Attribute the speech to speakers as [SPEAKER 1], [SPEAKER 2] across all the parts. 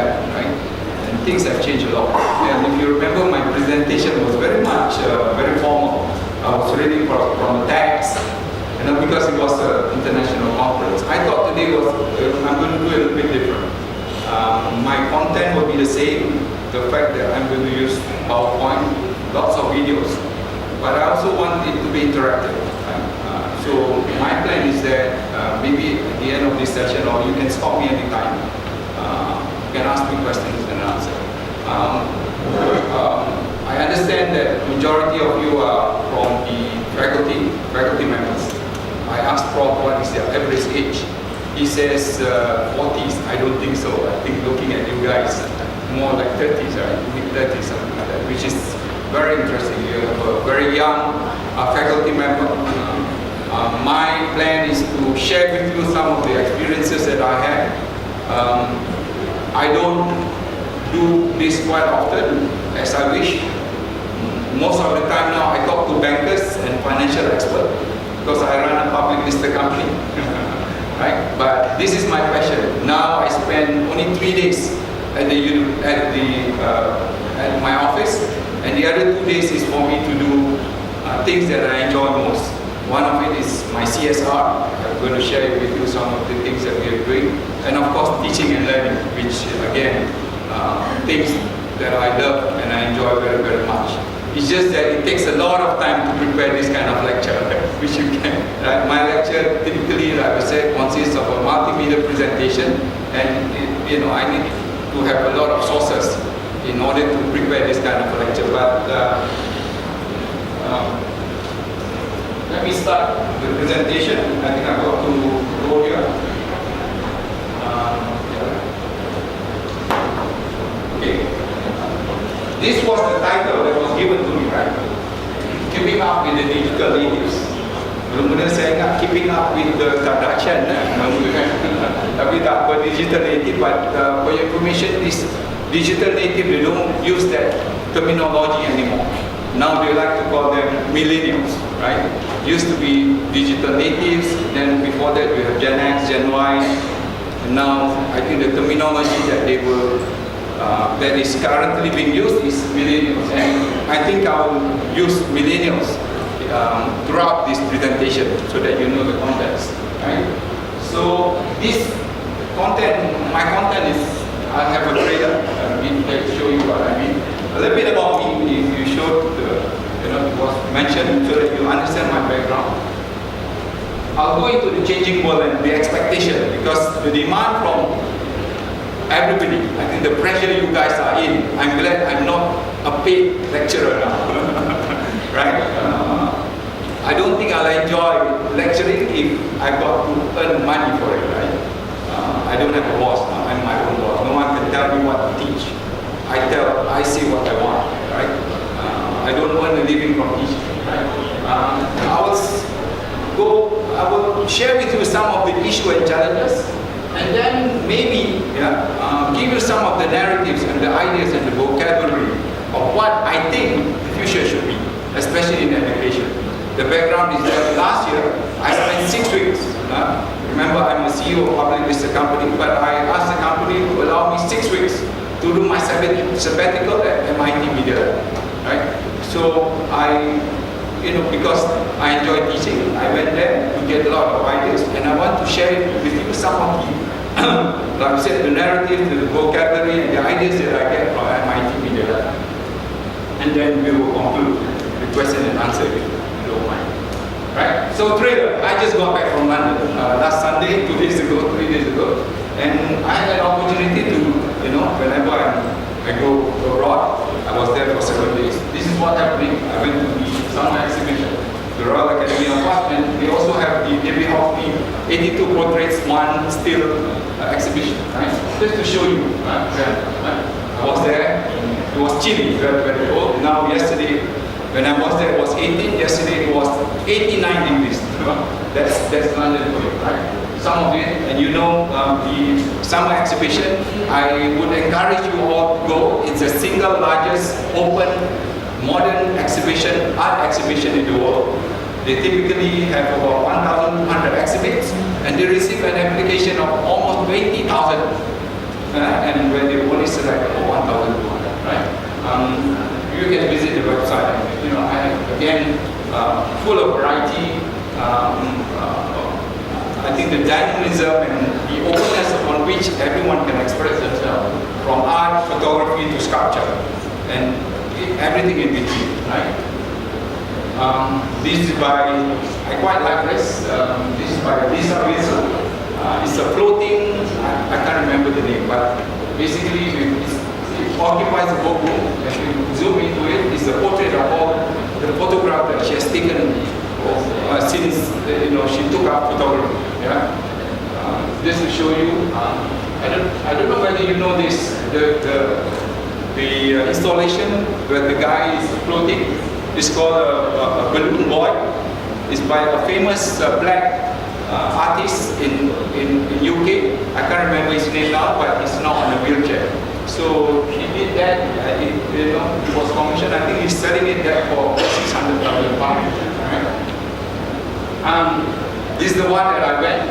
[SPEAKER 1] that, right? And things have changed a lot. And if you remember, my presentation was very much very formal. I was reading from a text, because it was an international conference. I thought today was I'm going to do a little bit different. My content will be the same. The fact that I'm going to use PowerPoint, lots of videos, but I also want it to be interactive. So my plan is that maybe at the end of this session, or you can stop me anytime. You can ask me questions and answer. I understand that majority of you are from the faculty members. I asked Prof what is their average age. He says 40s. I don't think so. I think looking at you guys, more like 30s, right? Mid-30s, something like that, which is very interesting. You have a very young faculty member. My plan is to share with you some of the experiences that I had. I don't do this quite often as I wish. Most of the time now I talk to bankers and financial experts because I run a public listed company. Right? But this is my passion. Now I spend only 3 days at my office, and the other 2 days is for me to do things that I enjoy most. One of it is my CSR. I'm going to share with you some of the things that we are doing. And of course, teaching and learning, which again, things that I love and I enjoy very, very much. It's just that it takes a lot of time to prepare this kind of lecture, which you can. My lecture typically, like I said, consists of a multimedia presentation, and I need to have a lot of sources in order to prepare this kind of lecture. But let me start the presentation. I think I've got to go here. Okay. This was the title that was given to me, right? Keeping up with the digital natives. Kemudian saya ingat keeping up with the Kardashian, tapi tak for digital native. But for your information, this digital native, they don't use that terminology anymore. Now they like to call them millennials, right? Used to be digital natives, then before that we have Gen X, Gen Y, and now I think the terminology that they will that is currently being used is millennials, and I think I will use millennials throughout this presentation so that you know the context, right? So this content, my content is, I have a trailer. Let's show you what I mean. A little bit about me. If you showed it was mentioned so that you understand my background. I'll go into the changing world and the expectation, because the demand from everybody, I think the pressure you guys are in, I'm glad I'm not a paid lecturer now, right? I don't think I'll enjoy lecturing if I got to earn money for it, right? I don't have a boss now, I'm my own boss. No one can tell me what to teach. I say what I want, right? I don't earn a living from teaching, right? I will share with you some of the issues and challenges, and then maybe give you some of the narratives and the ideas and the vocabulary of what I think the future should be, especially in education. The background is that last year I spent 6 weeks. Remember, I'm a CEO of a public listed company, but I asked the company to allow me 6 weeks to do my sabbatical at MIT Media, right? So because I enjoy teaching, I went there to get a lot of ideas, and I want to share with you some of the, like I said, the narrative, the vocabulary, and the ideas that I get from MIT Media. And then we will conclude the question and answer, if you don't mind. Right? So trailer, I just got back from London last Sunday, 3 days ago, and I had an opportunity to, whenever I go abroad, I was there for 7 days. This is what happened. I went to the summer exhibition, the Royal Academy of Art, and they also have the David Hockney 82 Portraits, 1 Still exhibition, right? Just to show you, right? I was there, it was chilly, very, very cold. Now yesterday, when I was there, it was 18, yesterday it was 89 degrees. That's London for you, right? Some of it, and the summer exhibition, I would encourage you all to go. It's the single largest open modern exhibition, art exhibition in the world. They typically have about 1,200 exhibits, and they receive an application of almost 20,000. And when they only select for 1,200, right? You can visit the website. You know, again, full of variety. I think the dynamism and the openness on which everyone can express themselves, from art, photography to sculpture, and everything in between, right? This is by, I quite like this. This is by Lisa Wilson. It's a floating, I can't remember the name, but basically it occupies a book room. If you zoom into it, it's a portrait of all the photograph that she has taken since she took up photography. Yeah. Just to show you, I don't know whether you know this, the installation where the guy is floating is called a balloon boy. It's by a famous black artist in UK. I can't remember his name now, but he's now on a wheelchair. So he did that. It was commissioned. I think he's selling it there for £600,000. This is the one that I went.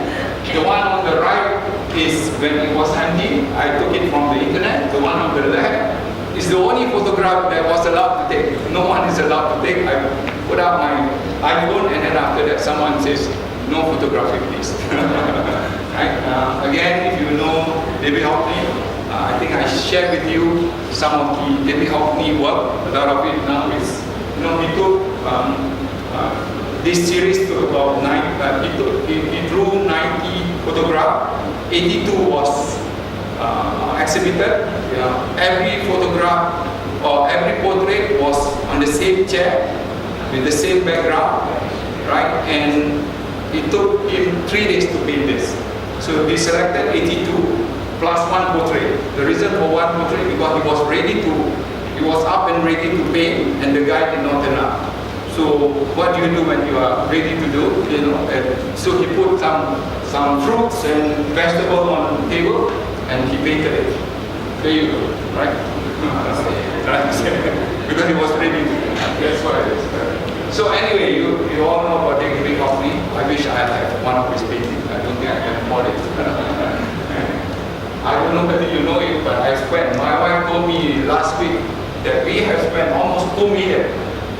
[SPEAKER 1] The one on the right is when it was handy. I took it from the internet. The one on the left is the only photograph that was allowed to take. No one is allowed to take. I put out my iPhone, and then after that someone says, no photography please. Right? Again, if you know David Hockney, I think I shared with you some of the David Hockney work. A lot of it now is, he took this series to about 9, he drew 90 photographs, 82 was exhibited. Every photograph or every portrait was on the same chair with the same background, right? And it took him 3 days to paint this. So he selected 82 plus one portrait. The reason for one portrait because he was up and ready to paint, and the guy did not turn up. So what do you do when you are ready to do? So he put some fruits and vegetables on the table, and he painted it. There you go, right? Because he was ready to. That's what it is. So anyway, you all know about David Hockney. I wish I had one of his paintings. I don't think I can afford it. I don't know whether you know it, but my wife told me last week that we have spent almost 2 million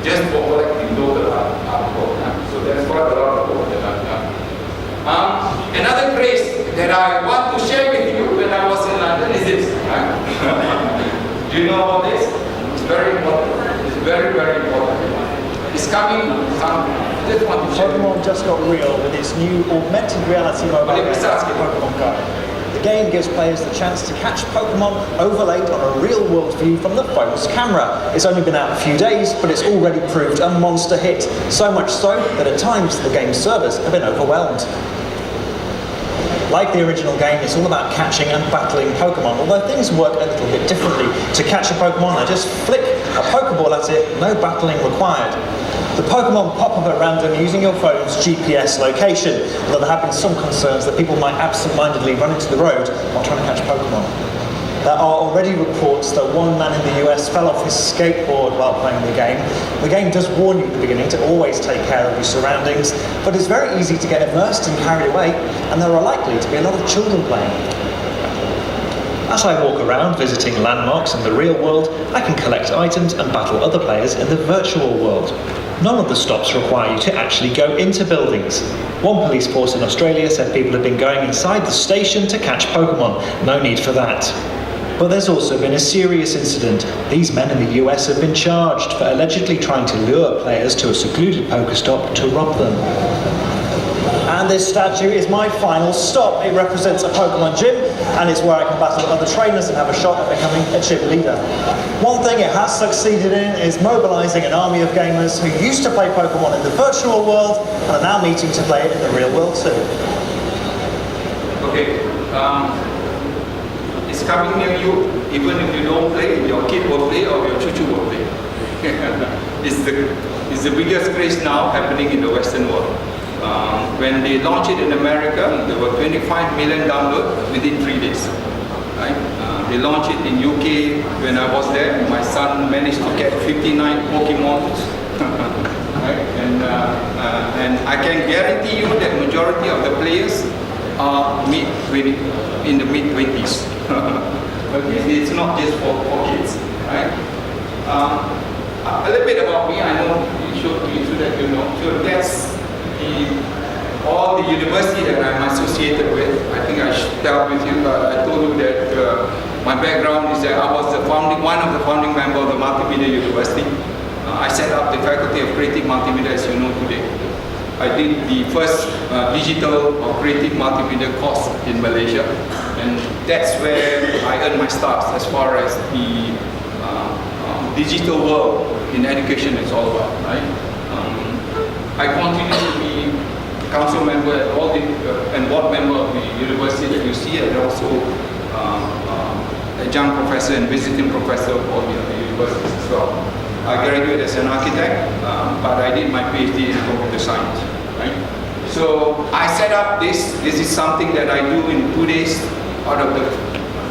[SPEAKER 1] just for collecting local artwork. So that's quite a lot of work that I've done. Another craze that I want to share with you when I was in London is this. Do you know about this? It's very important. It's very, very important. It's coming. Just want to share.
[SPEAKER 2] Pokemon just got real with its new augmented reality mobile game, Pokemon Go. The game gives players the chance to catch Pokemon overlaid on a real-world view from the phone's camera. It's only been out a few days, but it's already proved a monster hit. So much so that at times the game's servers have been overwhelmed. Like the original game, it's all about catching and battling Pokemon, although things work a little bit differently. To catch a Pokemon, I just flick a Pokeball at it, no battling required. The Pokemon pop up at random using your phone's GPS location, although there have been some concerns that people might absent-mindedly run into the road while trying to catch Pokemon. There are already reports that one man in the US fell off his skateboard while playing the game. The game does warn you at the beginning to always take care of your surroundings, but it's very easy to get immersed and carried away, and there are likely to be a lot of children playing. As I walk around visiting landmarks in the real world, I can collect items and battle other players in the virtual world. None of the stops require you to actually go into buildings. One police force in Australia said people have been going inside the station to catch Pokemon. No need for that. But there's also been a serious incident. These men in the US have been charged for allegedly trying to lure players to a secluded Pokestop to rob them. And this statue is my final stop. It represents a Pokemon gym, and it's where I can battle other trainers and have a shot at becoming a gym leader. One thing it has succeeded in is mobilizing an army of gamers who used to play Pokemon in the virtual world and are now meeting to play it in the real world too.
[SPEAKER 1] Okay, it's coming near you. Even if you don't play, your kid will play or your choo-choo will play. It's the biggest craze now happening in the Western world. When they launched it in America, there were 25 million downloads within 3 days. Right? They launched it in UK when I was there. My son managed to get 59 Pokemons. Right? And I can guarantee you that majority of the players are in the mid-20s. Okay, it's not just for kids, right? A little bit about me. I know so that you know. So that's all the university that I'm associated with. I think I shared with you. I told you that my background is that I was one of the founding members of the Multimedia University. I set up the Faculty of Creative Multimedia, as you know today. I did the first digital or creative multimedia course in Malaysia, and that's where I earned my stars as far as the digital world in education is all about, right? I continue to be council member at all the, and board member of the university that you see, and also adjunct professor and visiting professor of all the other universities as well. I graduated as an architect, but I did my PhD in computer science, right? So I set up this. This is something that I do in 2 days out of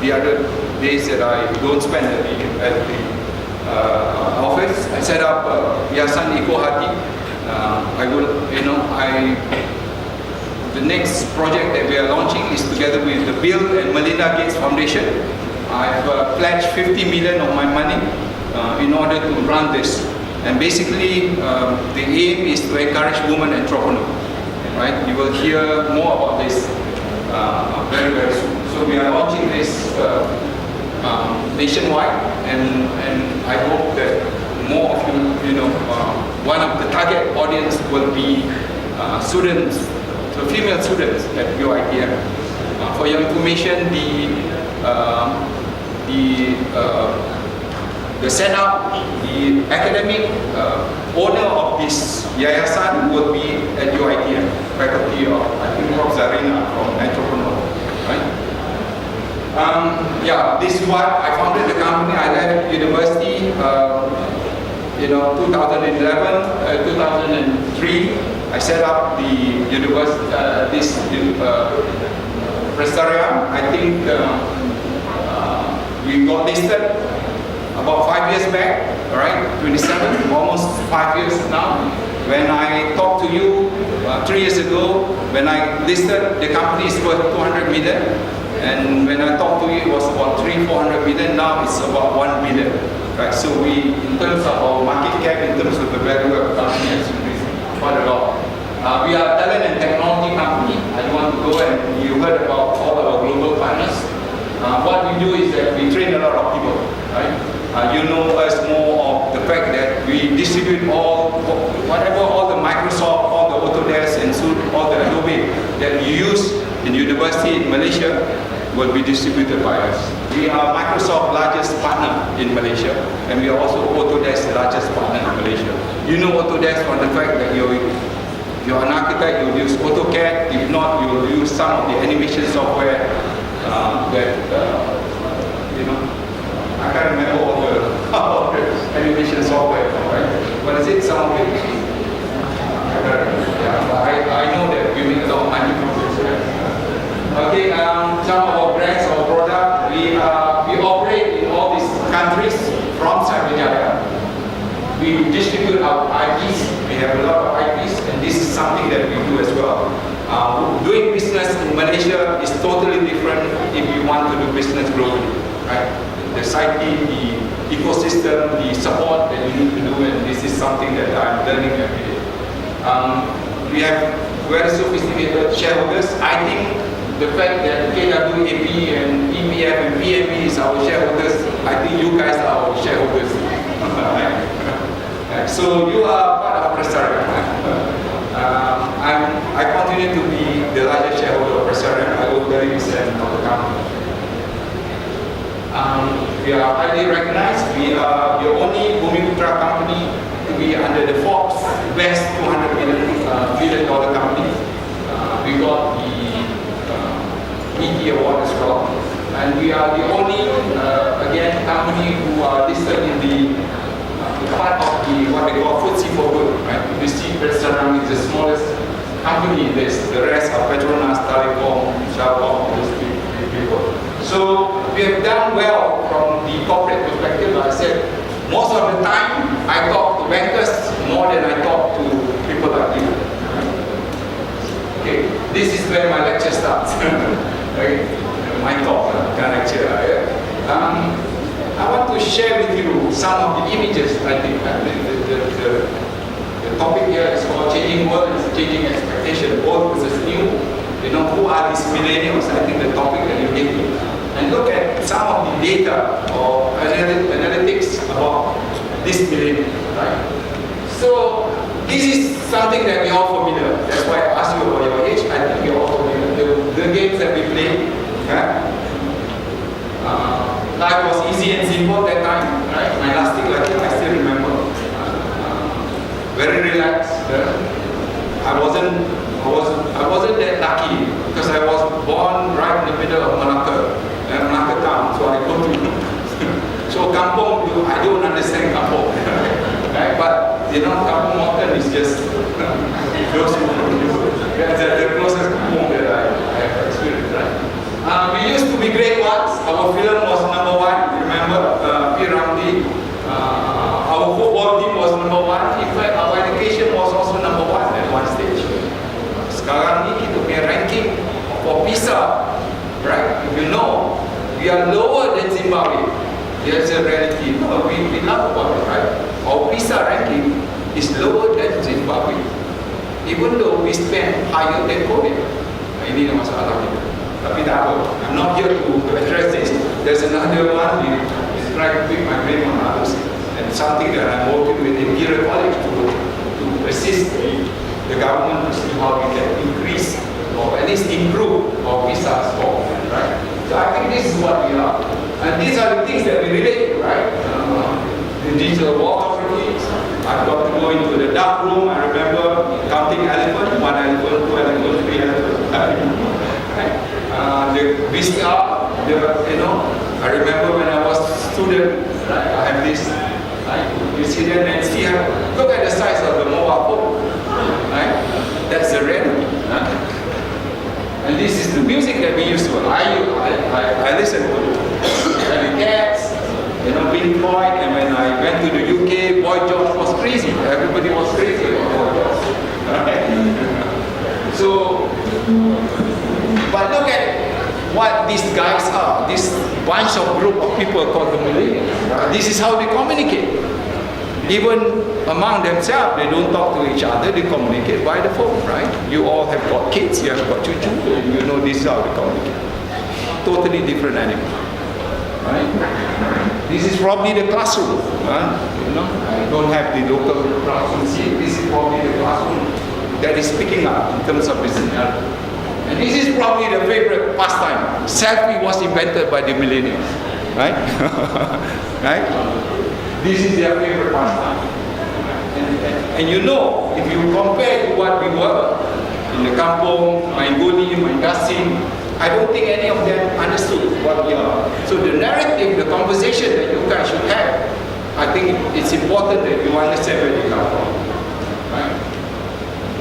[SPEAKER 1] the other days that I don't spend at the office. I set up Hasan Iko Hati. I will, the next project that we are launching is together with the Bill and Melinda Gates Foundation. I've pledged 50 million of my money in order to run this. And basically, the aim is to encourage women entrepreneurs, right? You will hear more about this very, very soon. So we are launching this nationwide, and I hope that more of you, one of the target audience will be students, so female students at UiTM. For your information, the setup, the academic owner of this yayasan will be at UiTM, faculty of, I think, Prof. Zarina from Entrepreneur, right? Yeah, this is what I founded the company. I left university, 2011, 2003. I set up the university, Prestariang. I think we got listed about 5 years back, all right, 27, almost 5 years now. When I talked to you 3 years ago, when I listed, the company is worth 200 million. And when I talked to you, it was about 300-400 million. Now it's about 1 billion. Right? So we, in terms of our market cap, in terms of the value of the company, has increased quite a lot. We are a talent and technology company. I don't want to go, and you heard about all our global partners. What we do is that we train a lot of people. Right? You know us more of the fact that we distribute all the Microsoft, all the Autodesk, and all the Adobe that you use in university in Malaysia will be distributed by us. We are Microsoft's largest partner in Malaysia, and we are also Autodesk's largest partner in Malaysia. You know Autodesk from the fact that you're an architect, you'll use AutoCAD. If not, you'll use some of the animation software I can't remember all the animation software, right? But is it some of it? I know that we make a lot of money from this. Okay, some of our brands, our product, we operate in all these countries from Sriwijaya. We distribute our IPs. We have a lot of IPs, and this is something that we do as well. Doing business in Malaysia is totally different if you want to do business globally, right? The society, the ecosystem, the support that you need to do, and this is something that I'm learning every day. We have very sophisticated shareholders. I think the fact that KWAP and EPF and PME is our shareholders, I think you guys are our shareholders. So you are part of Prestariang. I continue to be the largest shareholder of Prestariang. I own 30% of the company. We are highly recognized. We are the only Bumiputra company to be under the Forbes Best $200 billion company. We got the ET award as well. And we are the only, again, company who are listed in the part of what they call FTSE for Good. Right? You see, Prestariang is the smallest company in this. The rest are Petronas, Telecom, Shah, all those people. So we have done well from the corporate perspective. I said, most of the time, I talk to bankers more than I talk to people like you. Okay, this is where my lecture starts. Okay, my talk, kind of lecture. I want to share with you some of the images. I think the topic here is called changing world and changing expectation, old versus new. You know, who are these millennials? I think the topic that you gave me. And look at some of the data or analytics about this millennium, right? So this is something that we all familiar. That's why I asked you about your age. I think we all familiar. The games that we play, right? Life was easy and simple that time, right? My last thing, like I still remember. Very relaxed. I wasn't that lucky because I was born right in the middle of Malacca town. So I go to so kampung, I don't understand kampung, right? But you know, kampung mountain is just close to the closest kampung that I have experienced, right? We used to be great ones. Our film was #1. Remember, our football team was #1. In fact, our education was also #1 at one stage. Sekarang ni kita punya ranking for PISA, right? If you know, we are lower than Zimbabwe. There's a reality. No, we laugh about it, right? Our PISA ranking is lower than Zimbabwe, even though we spend higher than Korea. Ini masalah kita. Tapi tak apa. I'm not here to address this. There's another one. We try to pick my brain on others, and something that I'm working with in Kira College to assist the government to see how we can increase or at least improve our PISA score, right? So I think this is what we are, and these are the things that we relate to, right? The digital photography. I've got to go into the dark room. I remember counting elephant, 1 elephant, 2 elephant, 3 elephant. Right? The VCR, you know, I remember when I was a student, right, I have this, right, you see them and see, look at the size of the mobile phone, right, that's the reality, right? And this is the music that we used to, I listen to the Cats, you know, Pink Floyd, and when I went to the UK, Boy George was crazy, everybody was crazy about Boy George, right? So, but look at what these guys are, this bunch of group of people called the millennials. This is how they communicate. Even among themselves, they don't talk to each other, they communicate by the phone, right? You all have got kids, you have got children, you know this is how they communicate. Totally different animal, right? This is probably the classroom, you know? I don't have the local classroom here. This is probably the classroom that is picking up in terms of business. And this is probably the favorite pastime. Selfie was invented by the millennials, right? Right? This is their favorite pastime. And you know, if you compare to what we were in the kampung, my Guni, my Gasim, I don't think any of them understood what we are. So the narrative, the conversation that you guys should have, I think it's important that you understand where they come from. Right?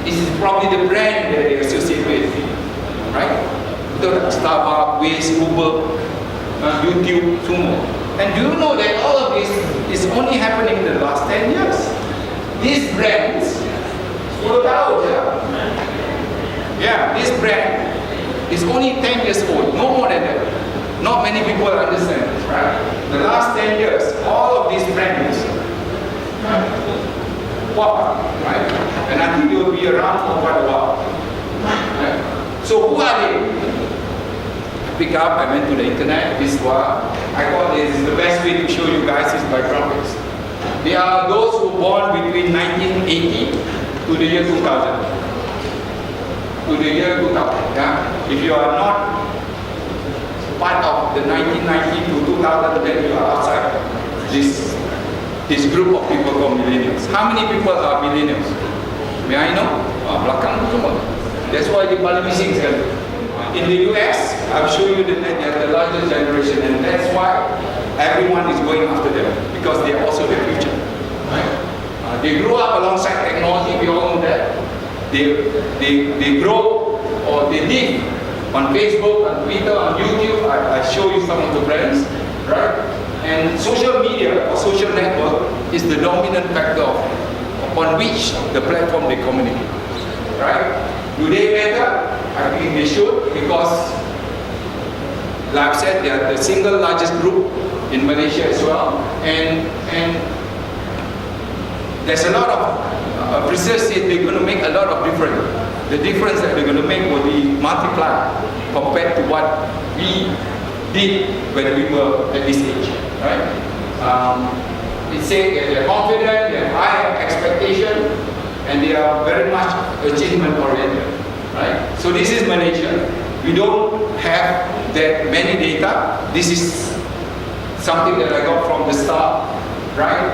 [SPEAKER 1] This is probably the brand that they associate with. Right? Starbucks, Waze, Uber, YouTube, Sumo. And do you know that all of this is only happening in the last 10 years? These brands, yeah, this brand is only 10 years old, no more than that. Not many people understand this, right? The last 10 years, all of these brands pop up, right? And I think they will be around for quite a while. Right? So who are they? I pick up, I went to the internet, this one. I thought this is the best way to show you guys is by graphics. They are those who were born between 1980 to the year 2000. To the year 2000, yeah? If you are not part of the 1990 to 2000, then you are outside this group of people called millennials. How many people are millennials? May I know? Belakang semua. That's why the paling bising sekali. In the US, I'll show you that they are the largest generation, and that's why everyone is going after them, because they are also the future. Right? They grew up alongside technology, we all know that. They grow, or they live on Facebook, on Twitter, on YouTube. I show you some of the brands, right? And social media or social network is the dominant factor upon which the platform they communicate, right? Do they matter? I think they should, because like I said, they are the single largest group in Malaysia as well, and there's a lot of research said they're going to make a lot of difference. The difference that they're going to make will be multiplied compared to what we did when we were at this age, right? It says that they're confident, they have high expectation, and they are very much achievement oriented, right? So this is Malaysia. We don't have that many data. This is something that I got from the start, right?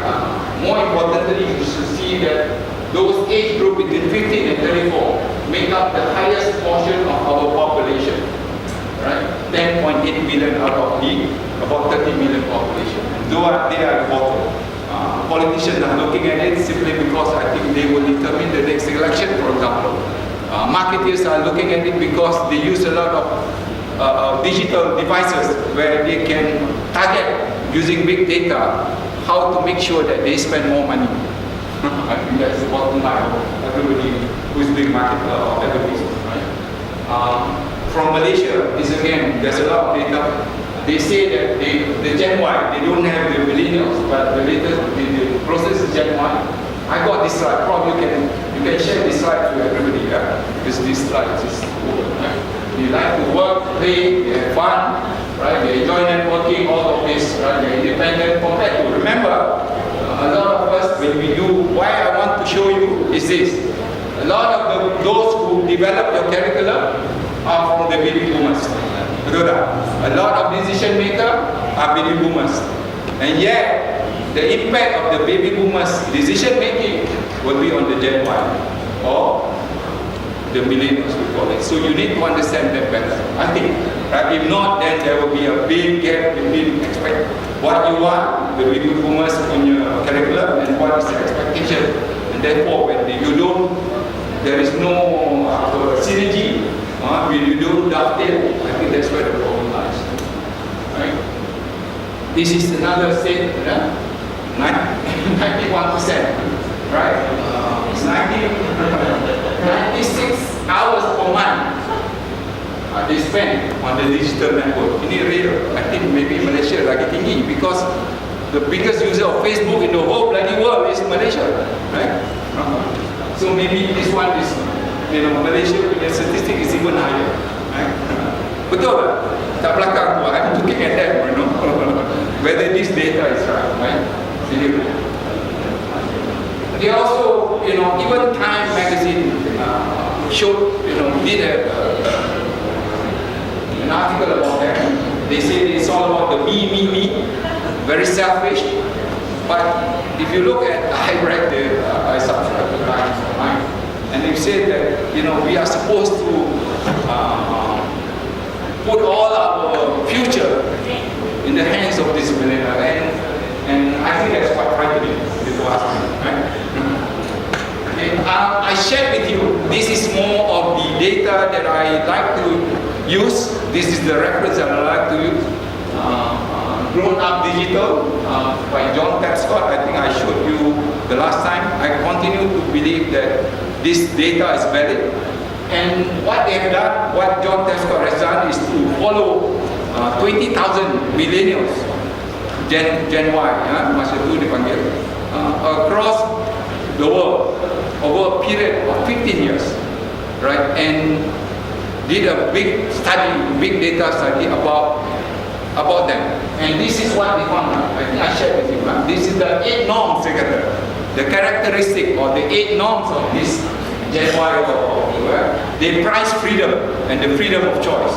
[SPEAKER 1] More importantly, you should see that those age group between 15 and 34 make up the highest portion of our population, right? 10.8 million out of the about 30 million population. Though they are the bottom. Politicians are looking at it simply because I think they will determine the next election, for example. Marketers are looking at it because they use a lot of digital devices where they can target using big data how to make sure that they spend more money. I think that's the bottom line of everybody who's doing market or advertising, right? From Malaysia, this again, there's a lot of data. They say that the Gen Y, they don't have the millennials, but the latest, the process is Gen Y. I got this slide. Probably you can share this slide to everybody. Yeah? Because this slide is cool. Right? They like to work, play, they have fun, right? They enjoy networking, all of this, right? They're independent compared to. Remember, a lot of us, when we do, why I want to show you is this. A lot of those who develop your curriculum are from the baby boomers. A lot of decision makers are baby boomers. And yet, the impact of the baby boomers' decision making will be on the Gen Y or the millennials, we call it. So you need to understand that better, I think. Right? If not, then there will be a big gap between expect what you want, the baby boomers in your curriculum, and what is the expectation. And therefore, when you don't, there is no synergy. When you don't dovetail, I think that's where the problem lies. Right? This is another state, 91%, right? It's 96 hours per month they spend on the digital network. Ini real. I think maybe Malaysia lagi tinggi because the biggest user of Facebook in the whole bloody world is Malaysia, right? So maybe this one is, Malaysia punya statistic is even higher, right? Betul tak? Tak belakang tu. I'm looking at them, whether this data is right? They also, even Time magazine showed, did an article about them. They say it's all about the me, very selfish. But if you look at, I read I subscribe to Times online, and they say that, we are supposed to put all our future in the hands of this millennial, and I think that's quite frightening, if you ask me, right? Okay. I shared with you, this is more of the data that I like to use. This is the reference that I like to use. Grown Up Digital by John Tapscott. I think I showed you the last time. I continue to believe that this data is valid. And what they have done, what John Tapscott has done is to follow 20,000 millennials, Gen Y, masa itu dipanggil, across the world over a period of 15 years, right? And did a big study, big data study about them. And this is what we found out. I think I shared with you. This is the 8 norms, the characteristic or the 8 norms of this Gen Y they prize freedom and the freedom of choice.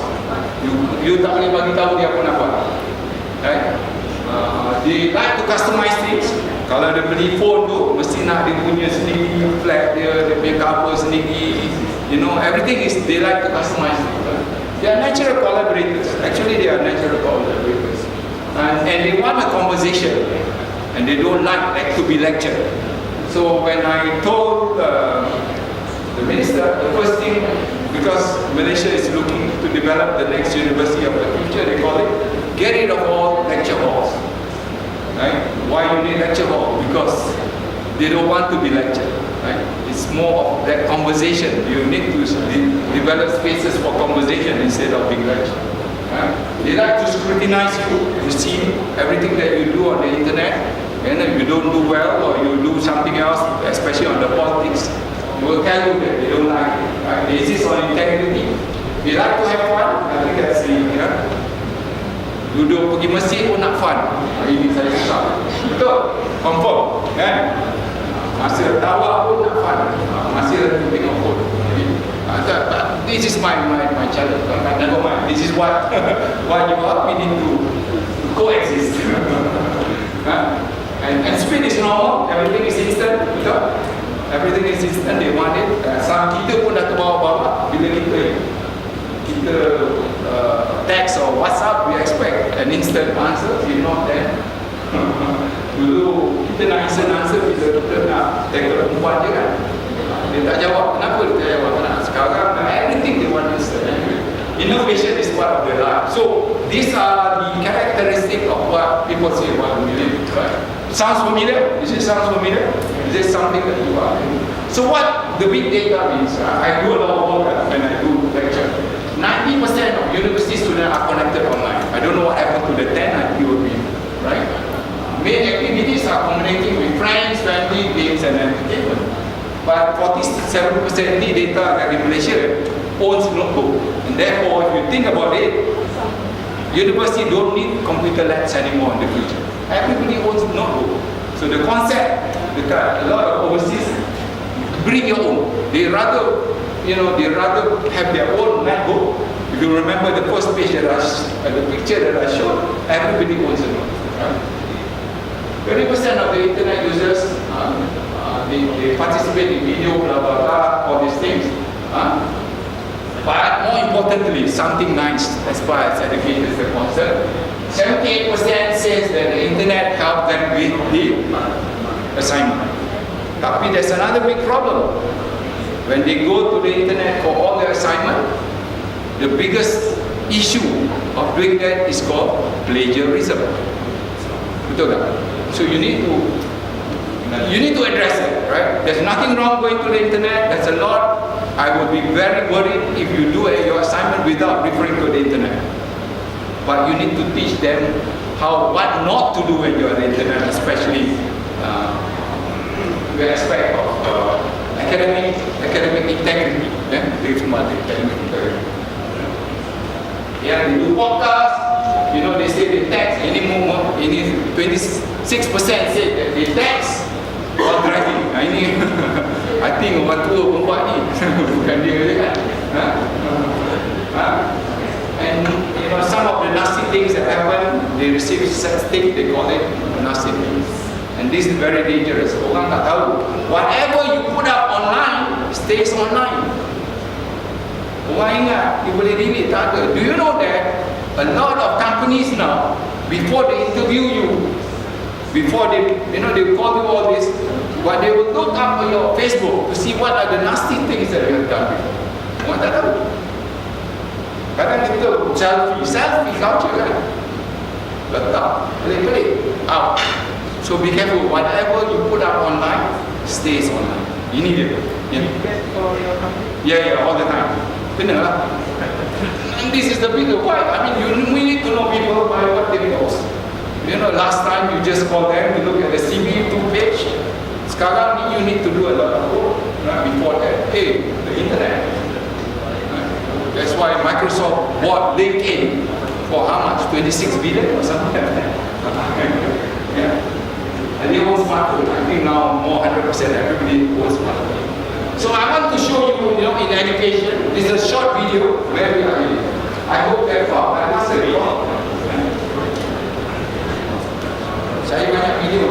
[SPEAKER 1] You tak boleh bagi tahu dia apa nak buat, right? They like to customize things. Kalau dia beli phone tu, mesti nak dia punya sendiri, flag dia punya cover sendiri. Everything is, they like to customize things. They are natural collaborators. Actually, they are natural collaborators. And they want a conversation. And they don't like to be lectured. So when I told the minister, the first thing, because Malaysia is looking to develop the next university of the future, they call it, get rid of all lecture halls. Right? Why you need lecture hall? Because they don't want to be lectured. Right? It's more of that conversation. You need to develop spaces for conversation instead of being lectured. Right? They like to scrutinize you. You see everything that you do on the internet, and if you don't do well or you do something else, especially on the politics, they will tell you that they don't like it. Right? They insist on integrity. They like to have fun. I think that's the duduk pergi masjid pun nak fun. Ini saya susah. Betul? Confirm. Kan? Masa tawa pun nak fun. Masa tengok pun. This is my challenge. Never mind. This is what you are. We need to coexist. And speed is normal. Everything is instant. Betul? Everything is instant. They want it. Sama kita pun dah terbawa-bawa. Bila kita text or WhatsApp, we expect an instant answer. If not, then dulu kita nak instant answer bila kita nak tackle perempuan je kan. Dia tak jawab, kenapa dia tak jawab? Sekarang everything they want instant. Innovation is part of their life. So these are the characteristics of what people say about millennials. Right? Sounds familiar? Is it sounds familiar? Is it something that you are? So what the big data means? I do a lot of work when I do lecture. 90% of university students are connected online. I don't know what happened to the 10 I will be, right? Main activities are communicating with friends, family, games and entertainment. But 47% the data dari Malaysia owns notebook. And therefore, if you think about it, university don't need computer labs anymore in the future. Everybody owns notebook. So the concept, a lot of overseas, bring your own. They rather have their own notebook. If you remember the first page the picture that I showed, everybody owns a notebook. 20% of the internet users, they participate in video, blah blah blah, all these things. But more importantly, something nice as far as education is concerned. 78% says that the internet helped them with the assignment. Tapi there's another big problem. When they go to the internet for all their assignment, the biggest issue of doing that is called plagiarism. Betul tak? So you need to address it, right? There's nothing wrong going to the internet. There's a lot. I would be very worried if you do your assignment without referring to the internet. But you need to teach them what not to do when you're on the internet, especially the aspect of academic integrity. Academic integrity. Yeah, they do podcasts. You know, they say they text any moment. 26% say that they text while driving. Ini, I think orang tua perempuan ni, bukan dia je kan. And you know, some of the nasty things that happen, they receive such things, they call it nasty things. And this is very dangerous. Orang tak tahu. Whatever you put up online stays online. Orang ingat, you boleh delete, tak ada. Do you know that a lot of companies now, before they interview you, before they call you all this, but they will look up on your Facebook to see what are the nasty things that you have done before. Orang tak tahu. Kadang kita selfie culture kan. Letak, pelik-pelik, out. So be careful, whatever you put up online, stays online. Ini dia. Yeah, all the time. Benar lah. And this is the bigger why. I mean, we need to know people by what they post. You know, last time you just call them to look at the CV2 page. Sekarang you need to do a lot of work before that. Hey, the internet. That's why Microsoft bought LinkedIn for how much? 26 billion or something like that. Yeah. And they own smartphone. I think now more 100% everybody owns smartphone. So I want to show you, in education, this is a short video where we are in. I hope that I must say, saya banyak video.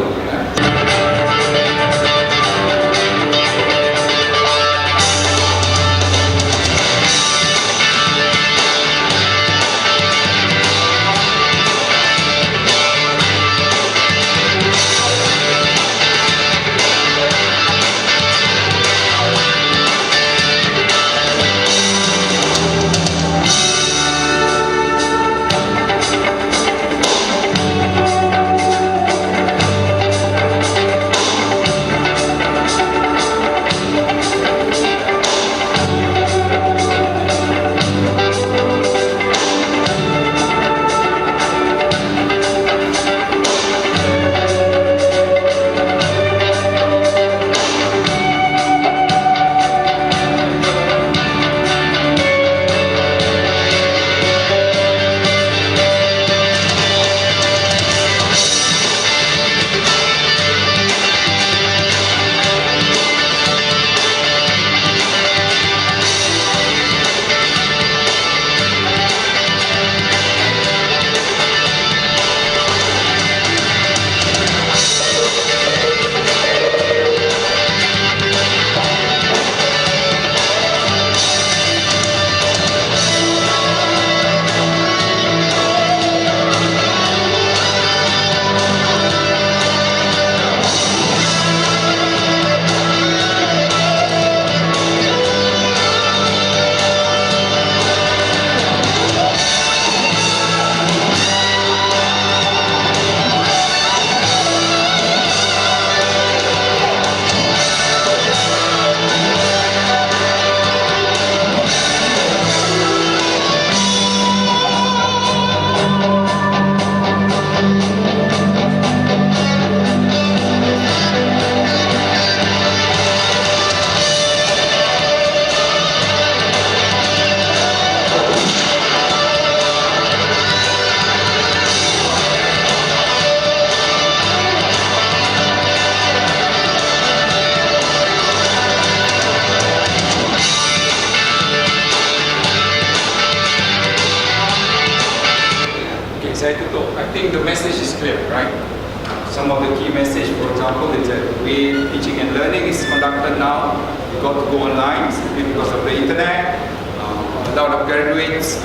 [SPEAKER 1] some of the key message, for example, is that the way teaching and learning is conducted now, you got to go online simply because of the internet. A lot of graduates,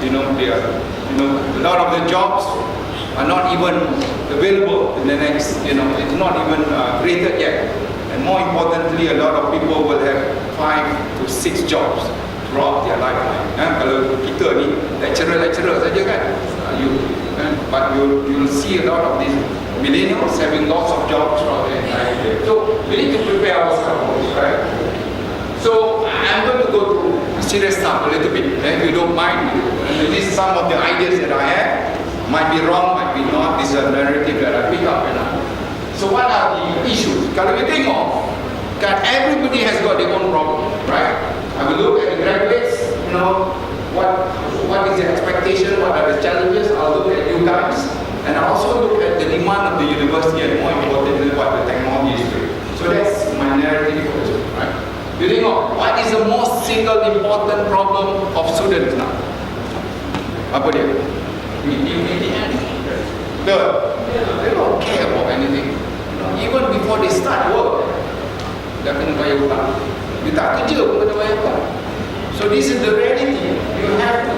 [SPEAKER 1] they are, a lot of the jobs are not even available in the next, it's not even created yet. And more importantly, a lot of people will have 5 to 6 jobs throughout their lifetime. Kalau kita ni lecturer saja kan, but you'll see a lot of these millennials having lots of jobs throughout their entire day. So we need to prepare ourselves, right? So I'm going to go through serious stuff a little bit, if you don't mind. And this is some of the ideas that I have. Might be wrong, might be not. This is a narrative that I pick up. So what are the issues? Kalau we tengok, kan, everybody has got their own problem, right? I will look at the graduates, what is the expectation, what are the challenges. I'll look at you guys, and I'll also look at the demand of the university, and more importantly, what the technology is doing. So that's my narrative also, right? You tengok, what is the most single important problem of students now? Apa dia? They don't care about anything. Even before they start work, dah kena bayar hutang. Dia tak kerja pun kena bayar hutang. So this is the reality. You have to,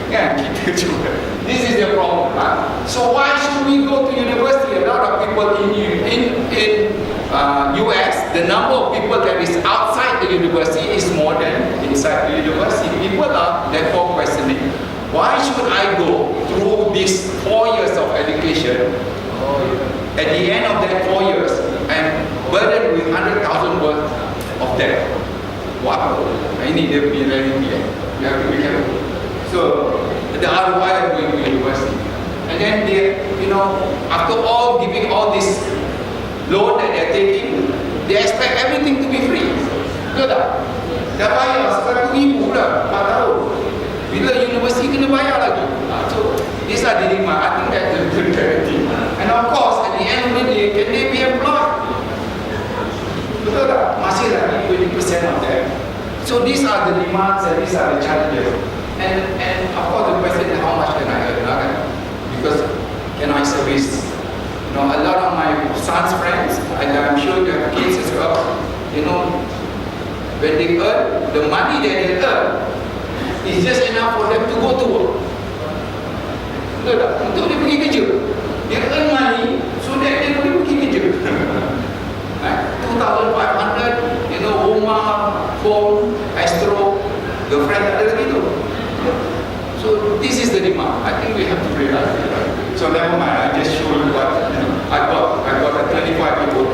[SPEAKER 1] kita juga. This is the problem. So why should we go to university? A lot of people in US, the number of people that is outside the university is more than inside the university. People are therefore questioning, why should I go through these 4 years of education? At the end of that 4 years, I'm burdened with 100,000 worth of debt. Wow, ini dia punya reality. You have to be careful. So the ROI of going to university, and then they, after all giving all this loan that they're taking, they expect everything to be free. Betul tak? Dah bayar RM1,000 dah 4 tahun. Bila universiti kena bayar lagi. So these are the demand. I think that's the reality. And of course, at the end of the day, can they be employed? Betul tak? Masih lagi 20% of them. So these are the demands and these are the challenges. And of course the question is, how much can I earn? Because can I service? A lot of my son's friends, and I'm sure you have kids as well, when they earn, the money that they earn is just enough for them to go to work. Betul tak? Untuk dia pergi kerja. Dia earn money so that dia boleh pergi kerja. 2,500, rumah, phone, Astro, girlfriend tak ada lagi tu. So this is the demand. I think we have to realize it, right? So never mind, I just show you what I got a 25 people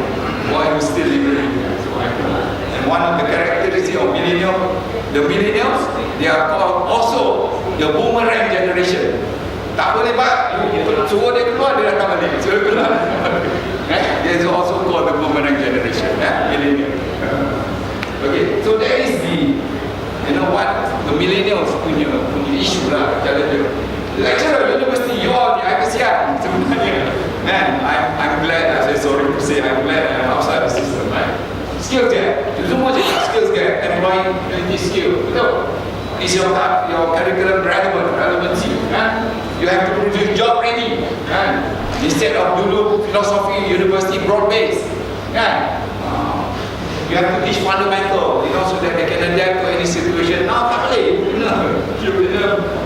[SPEAKER 1] boy who's still living here. So and one of the characteristics of the millennials, they are called also the boomerang generation. Tak boleh suruh dia keluar, dia datang balik. Suruh keluar. They is also called the boomerang generation, millennial. Okay, so that is what the millennials punya issue lah, challenge. Lecturer university, you all, I kesian sebenarnya. Man, I'm glad, I say sorry to say, I'm glad I'm outside the system, right? Skills gap, semua cakap skills gap, employability skill, betul? Is your curriculum relevancy, kan? You have to produce job ready, kan? Instead of dulu philosophy university broad based, kan? You have to teach fundamental, so that they can adapt to any situation. Now tak boleh,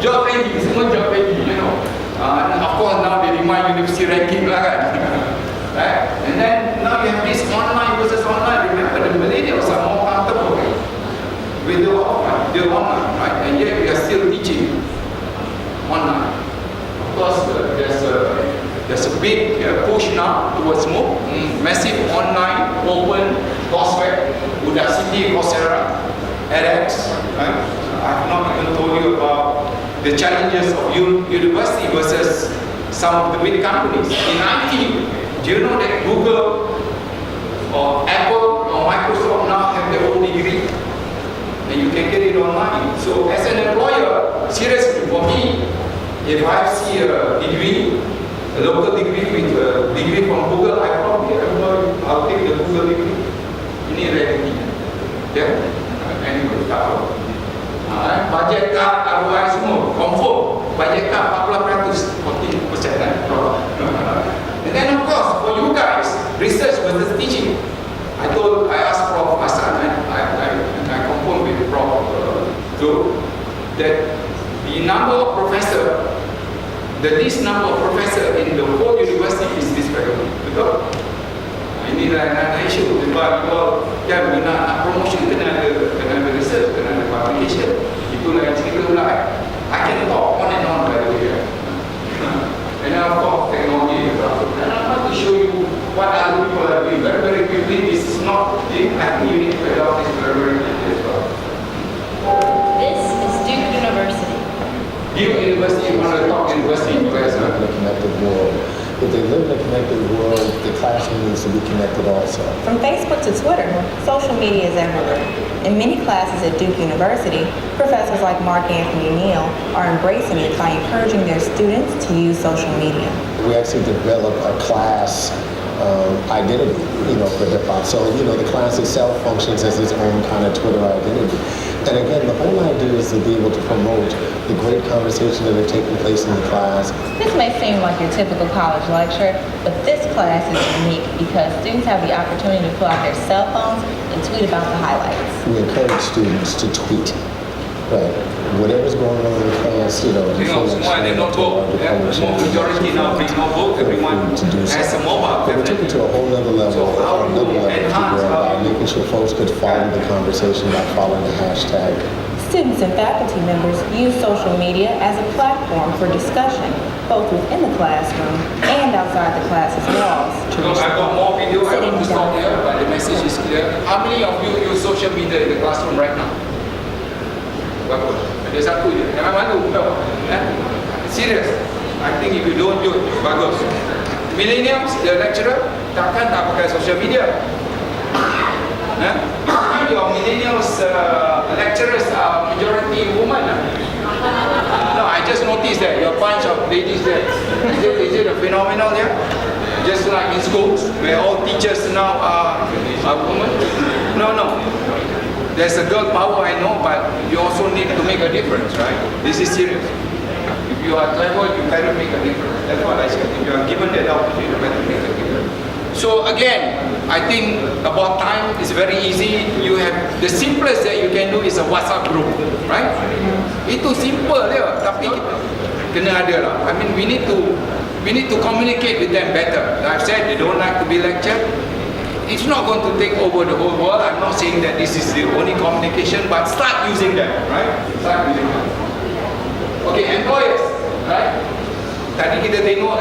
[SPEAKER 1] job ready, semua job ready, And of course now they demand university ranking lah kan. Right? And then now you have this online versus online. Remember the millennials are more comfortable with the online, right? And yet we are still teaching online. Of course there's a big push now towards more massive online open courseware, Udacity, Coursera, edX, right? I've not even told you about the challenges of university versus some of the big companies. In IT, do you know that Google or Apple or Microsoft now have their own degree? And you can get it online. So as an employer, seriously, for me, if I see a degree, a local degree with a degree from Google, I'll take the Google degree. Ini reality. Anyway, tak apa. Budget cut, ROI semua, confirm. Budget cut 40% kan? the least number of professors in the whole university is this faculty. Betul? Ini adalah isu. Sebab kalau kan nak promotion kena ada research, kena ada publication. Itulah yang cerita pula. I can talk on and on by the way. And then of course technology. And I want to show you what other people are doing very, very quickly. This is not, I think you need to adopt this very, very quickly as well.
[SPEAKER 3] This is Duke University.
[SPEAKER 1] Duke University, one of the top universities in the US.
[SPEAKER 4] In a connected world. If they live in a connected world, the classroom needs to be connected also.
[SPEAKER 3] From Facebook to Twitter, social media is everywhere. In many classes at Duke University, professors like Mark Anthony Neal are embracing it by encouraging their students to use social media.
[SPEAKER 4] We actually developed a class identity, for hip hop. So, the class itself functions as its own kind of Twitter identity. And again, the whole idea is to be able to promote the great conversations that are taking place in the class.
[SPEAKER 3] This may seem like your typical college lecture, but this class is unique because students have the opportunity to pull out their cell phones and tweet about the highlights.
[SPEAKER 4] We encourage students to tweet. Right. Whatever's going on in class,
[SPEAKER 1] Semua ada notebook. Semua majority now bring notebook. Everyone has a mobile.
[SPEAKER 4] But we took it to a whole other level, by making sure folks could follow the conversation by following the hashtag.
[SPEAKER 3] Students and faculty members use social media as a platform for discussion, both within the classroom and outside the class's walls.
[SPEAKER 1] I've got more video. I want to stop here, but the message is clear. How many of you use social media in the classroom right now? Bagus. Ada satu je. Jangan malu. Serious. I think if you don't do it, bagus. Millennials, the lecturer, takkan tak pakai social media. Your millennials lecturers are majority women. No, I just noticed that your bunch of ladies there. Is it a phenomenon here? Just like in schools, where all teachers now are women? No. There's a girl power, I know, but you also need to make a difference, right? This is serious. If you are clever, you better make a difference. That's what I said. If you are given that opportunity, you better make a difference. So again, I think about time is very easy. You have the simplest that you can do is a WhatsApp group, right? Itu simple dia, tapi kena ada lah. I mean, we need to communicate with them better. Like I've said, they don't like to be lectured. It's not going to take over the whole world. I'm not saying that this is the only communication, but start using them, right? Start using them. Okay, employers, right? Tadi kita tengok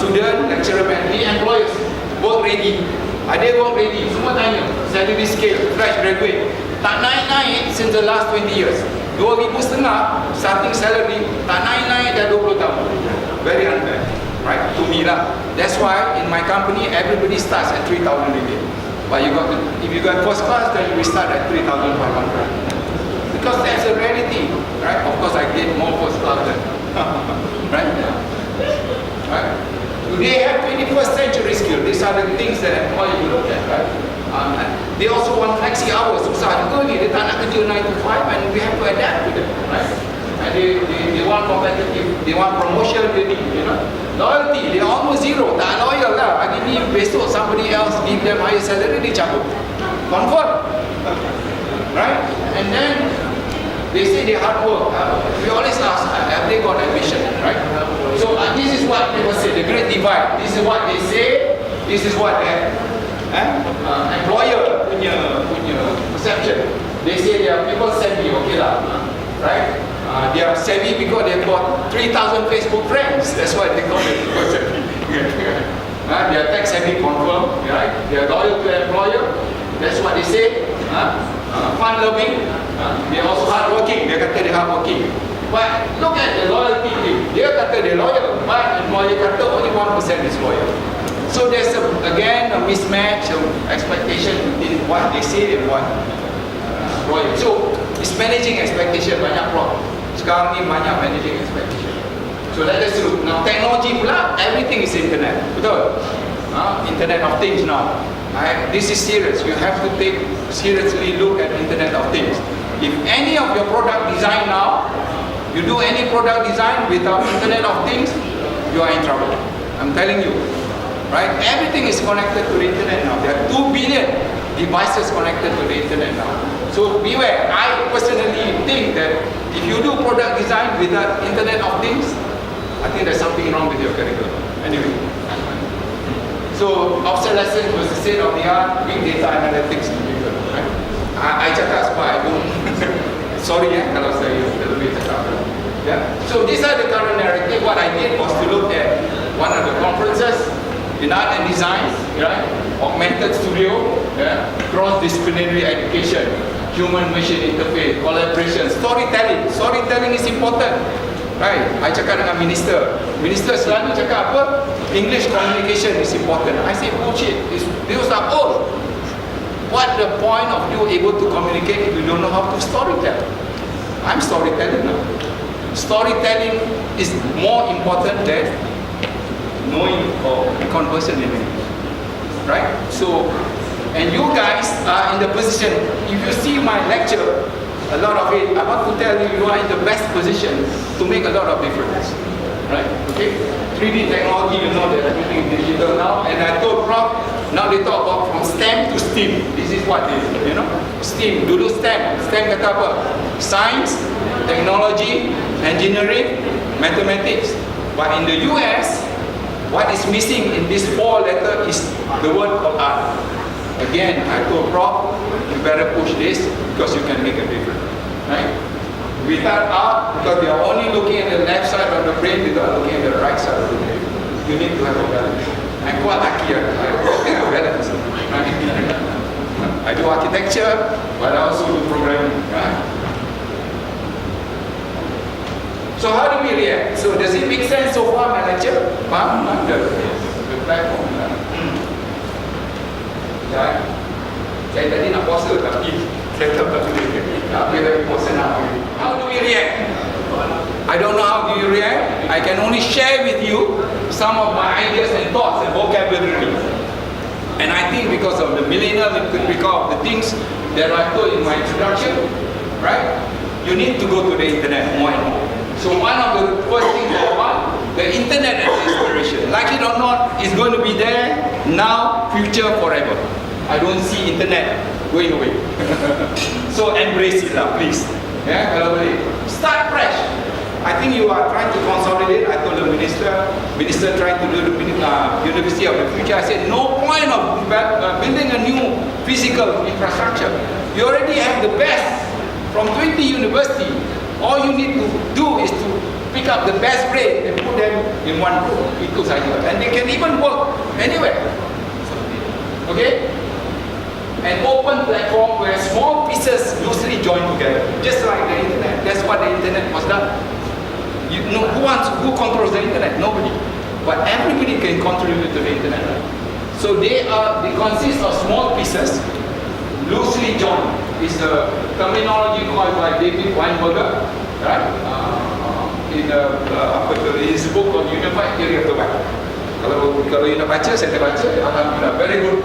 [SPEAKER 1] student, lecturer, ni employers, work ready. Ada work ready, semua tanya. Salary scale, fresh graduate. Tak naik-naik since the last 20 years. 2,500 starting salary, tak naik-naik dah 20 tahun. Very unfair. Right, to me lah. That's why in my company everybody starts at 3,000 ringgit. But if you got first class, then we start at 3,500. Because that's a reality, right? Of course, I get more first class than, right? Right? Do they have 21st century skill? These are the things that employer you look at, right? They also want flexi hours. Susah juga ni. Dia tak nak kerja 9 to 5, and we have to adapt to them, right? And they want competitive, they want promotion, Loyalty, they are almost zero. Tak loyal lah. Hari ni, besok somebody else give them higher salary, dia cabut. Confirm. Right? And then, they say they hard work. We always ask, have they got ambition? Right? So, this is what people say, the great divide. This is what they say, this is what employer punya perception. They say they are people savvy, okay lah. Right? They are savvy because they have got 3,000 Facebook friends. That's why they call it people savvy. They are tech savvy, confirm. Right? They are loyal to the employer. That's what they say. Fun loving. They are also hard working. Dia kata dia hard working. But look at the loyalty thing. Dia kata dia loyal, but employer kata only 1% is loyal. So there's again a mismatch of expectation between what they say and what loyal. So it's managing expectation, banyak problem. Sekarang ni banyak managing expectation. So let us look. Now technology pula, everything is internet. Betul? Internet of things now. This is serious. You have to take seriously look at Internet of Things. If any of your product design now, you do any product design without Internet of Things, you are in trouble. I'm telling you. Right? Everything is connected to the internet now. There are 2 billion devices connected to the internet now. So beware. I personally think that if you do product design without Internet of Things, I think there's something wrong with your curriculum. Anyway. So obsolescence was the state of the art, big data analytics to people. Right? I cakap sebab I don't. Sorry kalau saya lebih cakap. Yeah. So these are the current narrative. What I did was to look at one of the conferences in art and design, right? Augmented studio, yeah? Cross-disciplinary education, human-machine interface, collaboration, storytelling. Storytelling is important. Right, I cakap dengan minister. Minister selalu cakap apa? English communication is important. I say bullshit. Those are old. What the point of you able to communicate if you don't know how to storytell? I'm storytelling now. Storytelling is more important than knowing or conversing in English. Right? So, and you guys are in the position, if you see my lecture, a lot of it, I want to tell you, you are in the best position to make a lot of difference. Right? Okay? 3D technology, you know that everything is digital now. And I told Prof, now they talk about from STEM to STEAM. This is what it is, you know? STEAM, dulu STEM. STEM kata apa? Science, technology, engineering, mathematics. But in the US, what is missing in this 4 letter is the word called art. Again, I told Prof, you better push this because you can make a difference. Right? Without art, because they are only looking at the left side of the brain without looking at the right side of the brain. You need to have a balance. I'm quite lucky, I have a balance. I do architecture, but I also do programming. Right? So how do we react? So does it make sense so far, my lecture? Faham? The platform. Ya, saya tadi nak puasa tapi saya tak boleh. Tapi lagi puasa nak. How do we react? I don't know how do you react. I can only share with you some of my ideas and thoughts and vocabulary. And I think because of the millennial, because of the things that I told in my introduction, right? You need to go to the internet more and more. So one of the first things I want, the internet as inspiration. Like it or not, it's going to be there now, future, forever. I don't see internet going away. So embrace it lah, please. Yeah, kalau boleh. Start fresh. I think you are trying to consolidate. I told the minister trying to do the University of the Future. I said, no point of building a new physical infrastructure. You already have the best from 20 universities. All you need to do is to pick up the best brain and put them in one group. Itu saja. And they can even work anywhere. Okay? An open platform where small pieces loosely join together, just like the internet. That's what the internet was done. You know, who controls the internet? Nobody. But everybody can contribute to the internet. So they consist of small pieces, loosely joined. Is the terminology called by David Weinberger, right? In his book on Unified Theory of the Web. Kalau you nak baca, saya baca. Alhamdulillah, very good.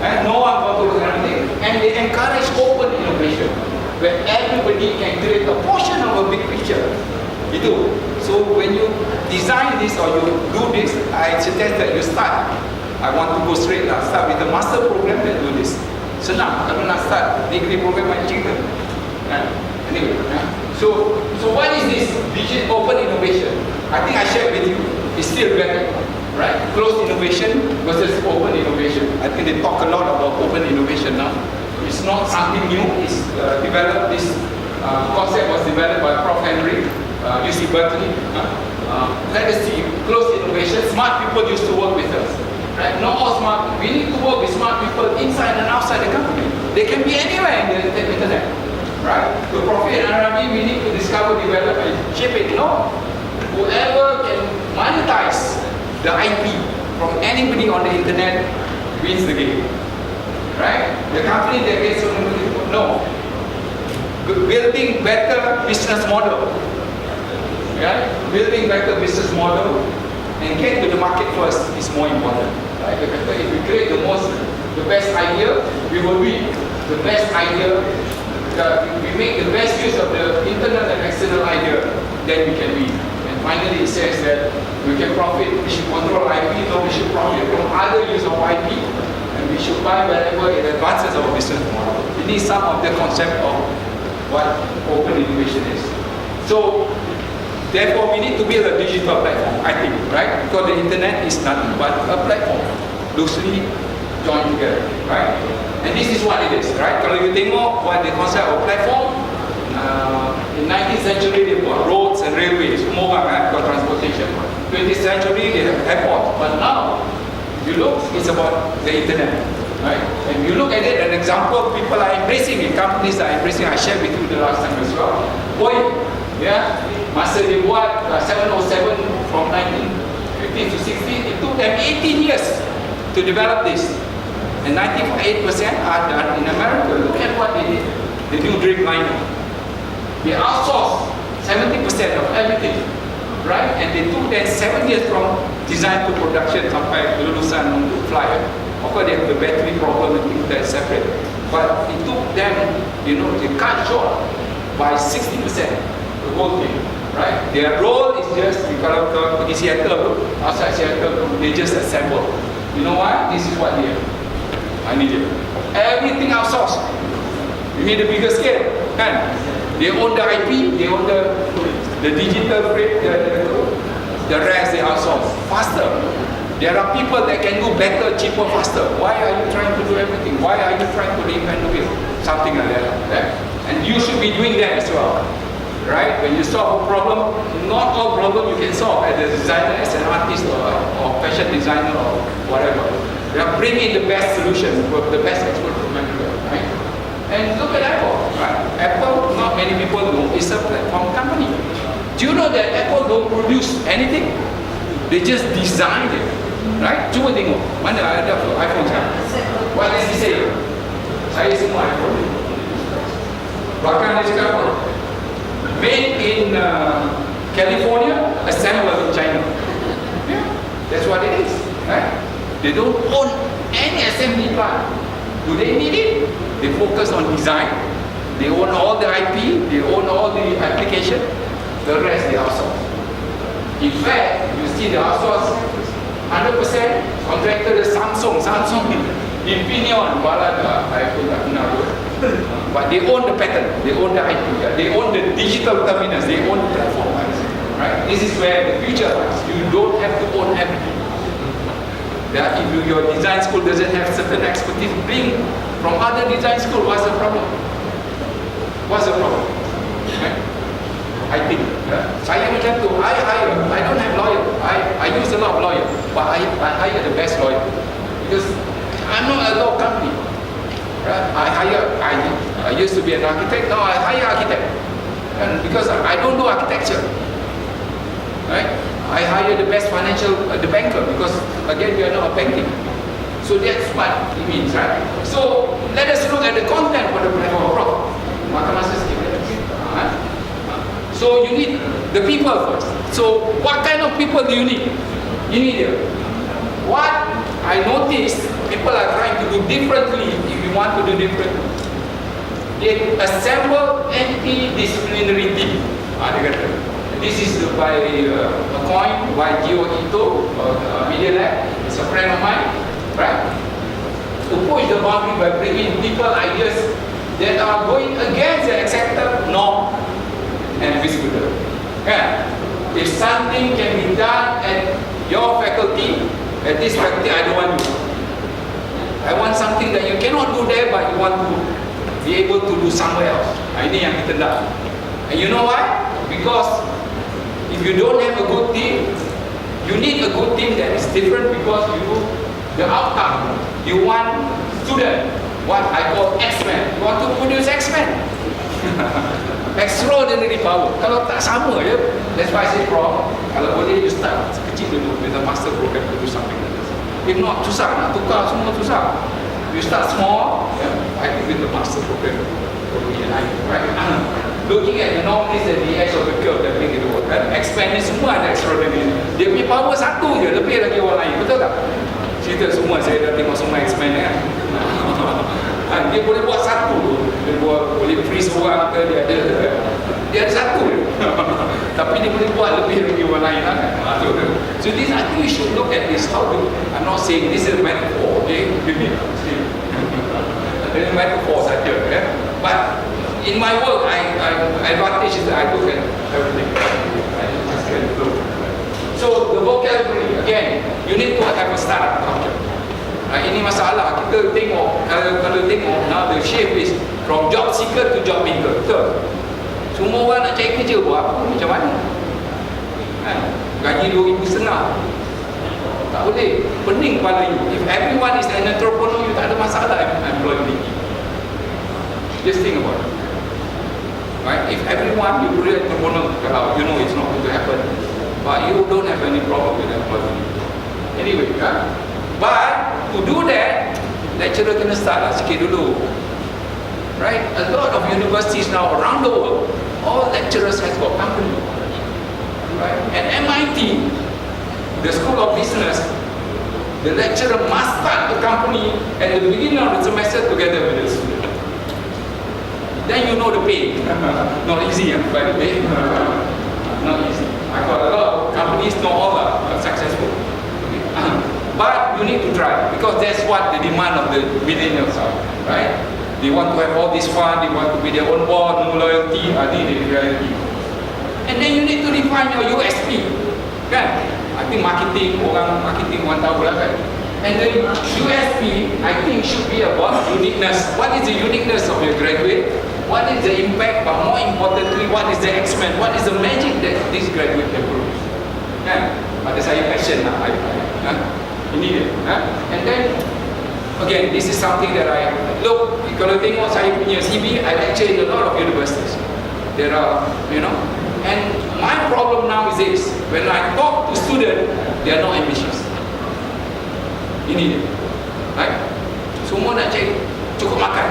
[SPEAKER 1] And no one controls anything. And they encourage open innovation, where everybody can create a portion of a big picture. Itu. So when you design this or you do this, I suggest that you start. I want to go straight lah. Start with the master program that do this. Senang. Kalau nak start degree program macam cerita. Anyway. So what is this digital open innovation? I think I shared with you. It's still better. Right? Closed innovation versus open innovation. I think they talk a lot about open innovation now. It's not something new. It's developed. This concept was developed by Prof. Henry, UC Berkeley. Let us see. Closed innovation. Smart people used to work with us. Right? Not all smart. We need to work with smart people inside and outside the company. They can be anywhere in the internet. Right? To profit and R&D, we need to discover, develop, and shape it. No. Whoever can monetize the IP from anybody on the internet wins the game. Right? The company that gets on the internet, no. Building better business model. Right? Building better business model and get to the market first is more important. Right? If we create the best idea, we will win. The best idea, we make the best use of the internal and external idea, then we can win. Finally, it says that we can profit, we should control IP, no, we should profit from other use of IP, and we should buy wherever it advances our business model. We need some of the concept of what open innovation is. So, Therefore, we need to build a digital platform, I think, right? Because the internet is nothing but a platform. Loosely joined together, right? And this is what it is, right? Kalau you tengok what the concept of platform, in 19th century they got roads and railways, semua orang got transportation. 20th century they have airports, but now, if you look, it's about the internet, right? And you look at it, an example, people are embracing it, companies are embracing. I shared with you the last time as well. Boy, yeah, masa dia buat 707 from 1950 to 60, it took them 18 years to develop this. And 98% are done in America. Look at what they did. The new drink liner. They outsourced 70% of everything, right? And they took them 7 years from design to production sampai lulusan untuk fly. Of course, they have the battery problem and things that separate. But it took them, you know, they cut short by 60%, the whole thing, right? Their role is just, kalau pergi Seattle, outside Seattle, they just assemble. You know what? This is what they have. I need it. Everything outsourced. You need a bigger scale, kan? They own the IP, they own the digital rate, the rest they outsource faster. There are people that can do better, cheaper, faster. Why are you trying to do everything? Why are you trying to reinvent the wheel? Something like that. Right? And you should be doing that as well. Right? When you solve a problem, not all problem you can solve as a designer, as an artist or fashion designer or whatever. They are bringing the best solution, the best expert from everywhere. Right? And look at Apple. Right? Apple, not many people know, is a platform company. Do you know that Apple don't produce anything? They just design it. Right? Cuba tengok. Mana ada iPhone sekarang? What does he say? Saya semua iPhone. Bahkan dia cakap apa? Made in California, assembled in China. Yeah, that's what it is. Right? They don't own any assembly plant. Do they need it? They focus on design. They own all the IP. They own all the application. The rest they outsource. In fact, you see the outsource 100% contractor is Samsung, Infineon, I pun tak kenal pun. But they own the patent, they own the IP, they own the digital terminals, they own the platform. Right? This is where the future lies. You don't have to own everything. That if your design school doesn't have certain expertise, bring from other design school. What's the problem? What's the problem? Right? I think saya macam tu. I don't have lawyer. I use a lot of lawyer, but I hire the best lawyer because I'm not a law company. Right? I used to be an architect. Now I hire architect, and because I don't do architecture. Right? I hire the best the banker, because again we are not a banking. So that's what it means, right? So let us look at the content for the platform. Maka masa sikit. So you need the people first. So what kind of people do you need? You need what I noticed, people are trying to do differently. If you want to do differently, they assemble anti-disciplinary team. Dia kata, this is by a coin by Gio Ito, Media Lab. It's a friend of mine, right? To push the boundary by bringing people ideas that are going against the accepted norm and visible. Yeah. If something can be done at your faculty, at this faculty, I don't want to. I want something that you cannot do there, but you want to be able to do somewhere else. Ini yang kita nak. And you know why? Because if you don't have a good team, you need a good team that is different, because you do the outcome. You want student, what I call X-Men. You want to produce X-Men. Extraordinary power. Kalau tak sama je, that's why I say Prof, kalau boleh you start kecil dulu with a master program to do something like this. If not, susah, nak tukar semua susah. You start small, I think with the master program will be an idea, right? Looking at the anomalies at the edge of the curve that make it work, kan? Expand ni semua ada extraordinary. Dia punya power satu je, lebih lagi orang lain, betul tak? Cerita semua, saya dah tengok semua expand kan? Dia boleh buat satu, dia boleh freeze orang ke, dia ada satu. Tapi dia boleh buat lebih lagi orang lain kan? So this, I think we should look at this. How do, I'm not saying this is a metaphor, okay? Ini metaphor saja, okay? But in my work, I advantage is that I look at everything. So the vocabulary, again, you need to have a startup culture. Ini masalah, kita tengok, kalau tengok, now the shift is from job seeker to job maker. Betul? Semua orang nak cari kerja buat apa, macam mana? Gaji RM2,500. Tak boleh, pening kepala you. If everyone is an entrepreneur, you tak ada masalah employability. Just think about it. Right? If everyone you create entrepreneur, you know it's not going to happen. But you don't have any problem with employability. Anyway, but to do that, lecturer kena start lah sikit dulu. Right? A lot of universities now around the world, all lecturers has got company. Right? And MIT, the School of Business, the lecturer must start the company at the beginning of the semester together with the student. Then you know the pay. Not easy, by the way. Not easy. I got a lot of companies, not all are successful. But you need to try, because that's what the demand of the millennials are, right? They want to have all this fun, they want to be their own boss, no loyalty, I think the reality. And then you need to define your USP, kan? I think marketing, orang tahu lah kan? And the USP, I think should be about uniqueness. What is the uniqueness of your graduate? What is the impact, but more importantly, what is the X-Men? What is the magic that this graduate can produce? Kan? Pada saya passion lah, ini dia. And then, again, this is something that I look. Kalau tengok saya punya CV, I lecture in a lot of universities. There are, you know, and my problem now is this: when I talk to students, they are not ambitious. Ini dia, right? Semua nak cari cukup makan.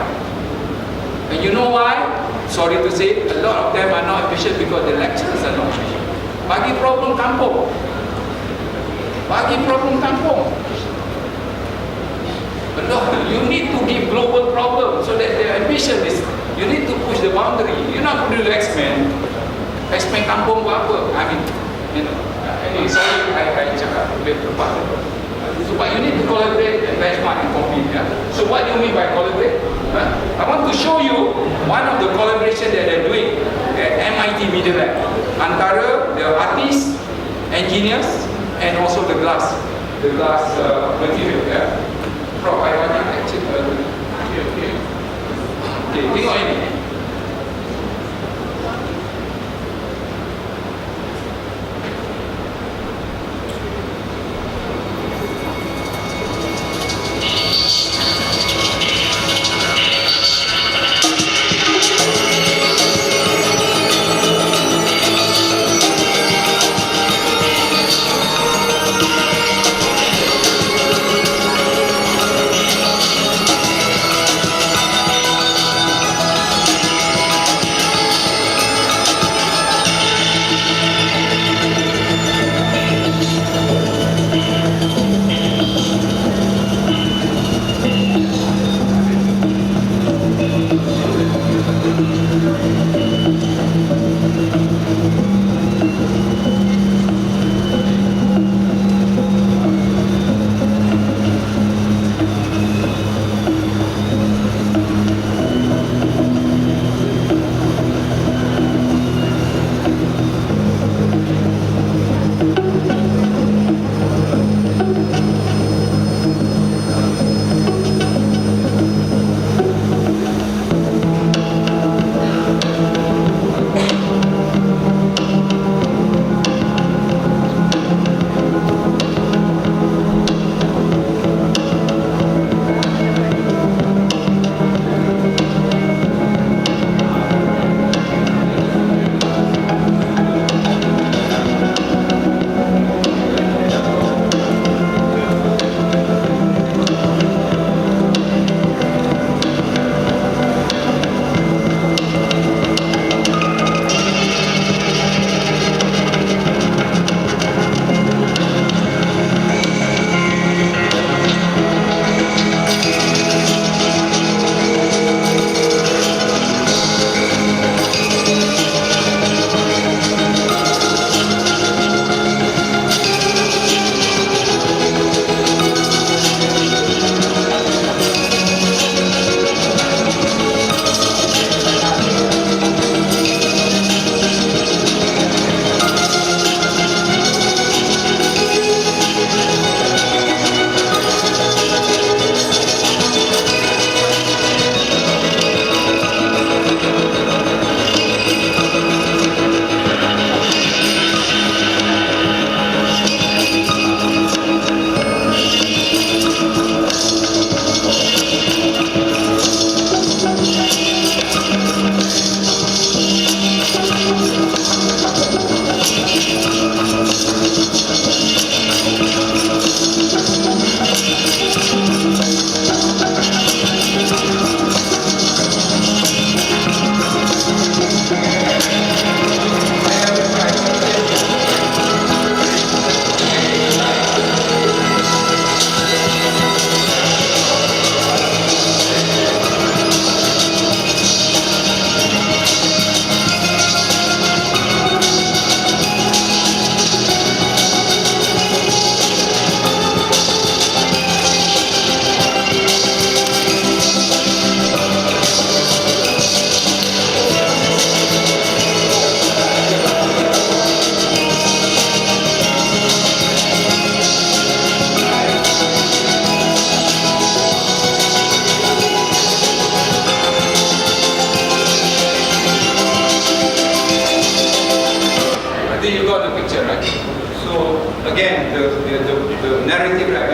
[SPEAKER 1] And you know why? Sorry to say, a lot of them are not ambitious because the lecturers are not ambitious. Bagi problem kampung. You need to give global problem so that their ambition is, you need to push the boundary. You're not going to do X-Men kampung buat apa? I mean, you know, anyway, sorry, I cakap lebih tepat. So, but you need to collaborate and benchmark and compete. Yeah? So what do you mean by collaborate? I want to show you one of the collaboration that they're doing at MIT Media Lab. Antara the artists, engineers, and also the glass material. Yeah? Prof, I want to actually. Okay, tengok ini.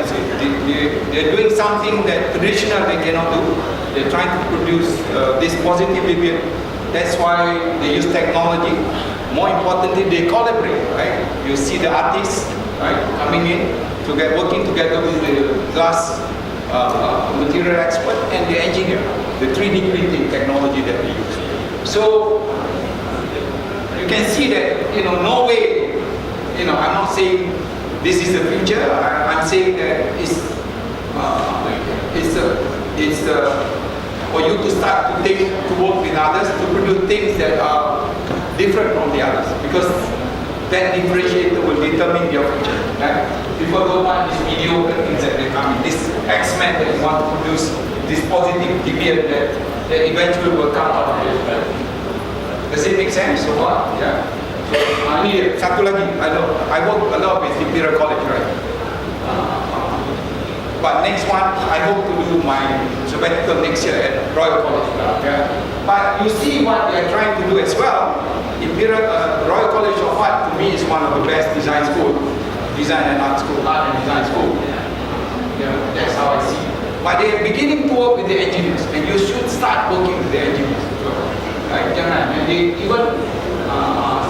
[SPEAKER 1] they're doing something that traditional they cannot do. They're trying to produce this positive behavior. That's why they use technology. More importantly, they collaborate, right? You see the artists, right, coming in, working together with the glass material expert and the engineer, the 3D printing technology that they use. So you can see that, no way, I'm not saying this is the future. I'm saying that it's for you to start to work with others, to produce things that are different from the others, because that differentiator will determine your future. Right? People don't want these mediocre things that they come in, this X-Men that you want to produce, this positive deviant that eventually will come out of it. Right? Does it make sense? So what? Yeah. So ini satu lagi. I work a lot with Imperial College, right? But next one, I hope to do my sabbatical next year at Royal College. Yeah. But you see what they are trying to do as well. Royal College of Art, to me, is one of the best design school, design and art school, art and design school. Yeah, that's how I see it. But they are beginning to work with the engineers, and you should start working with the engineers. Right? And they even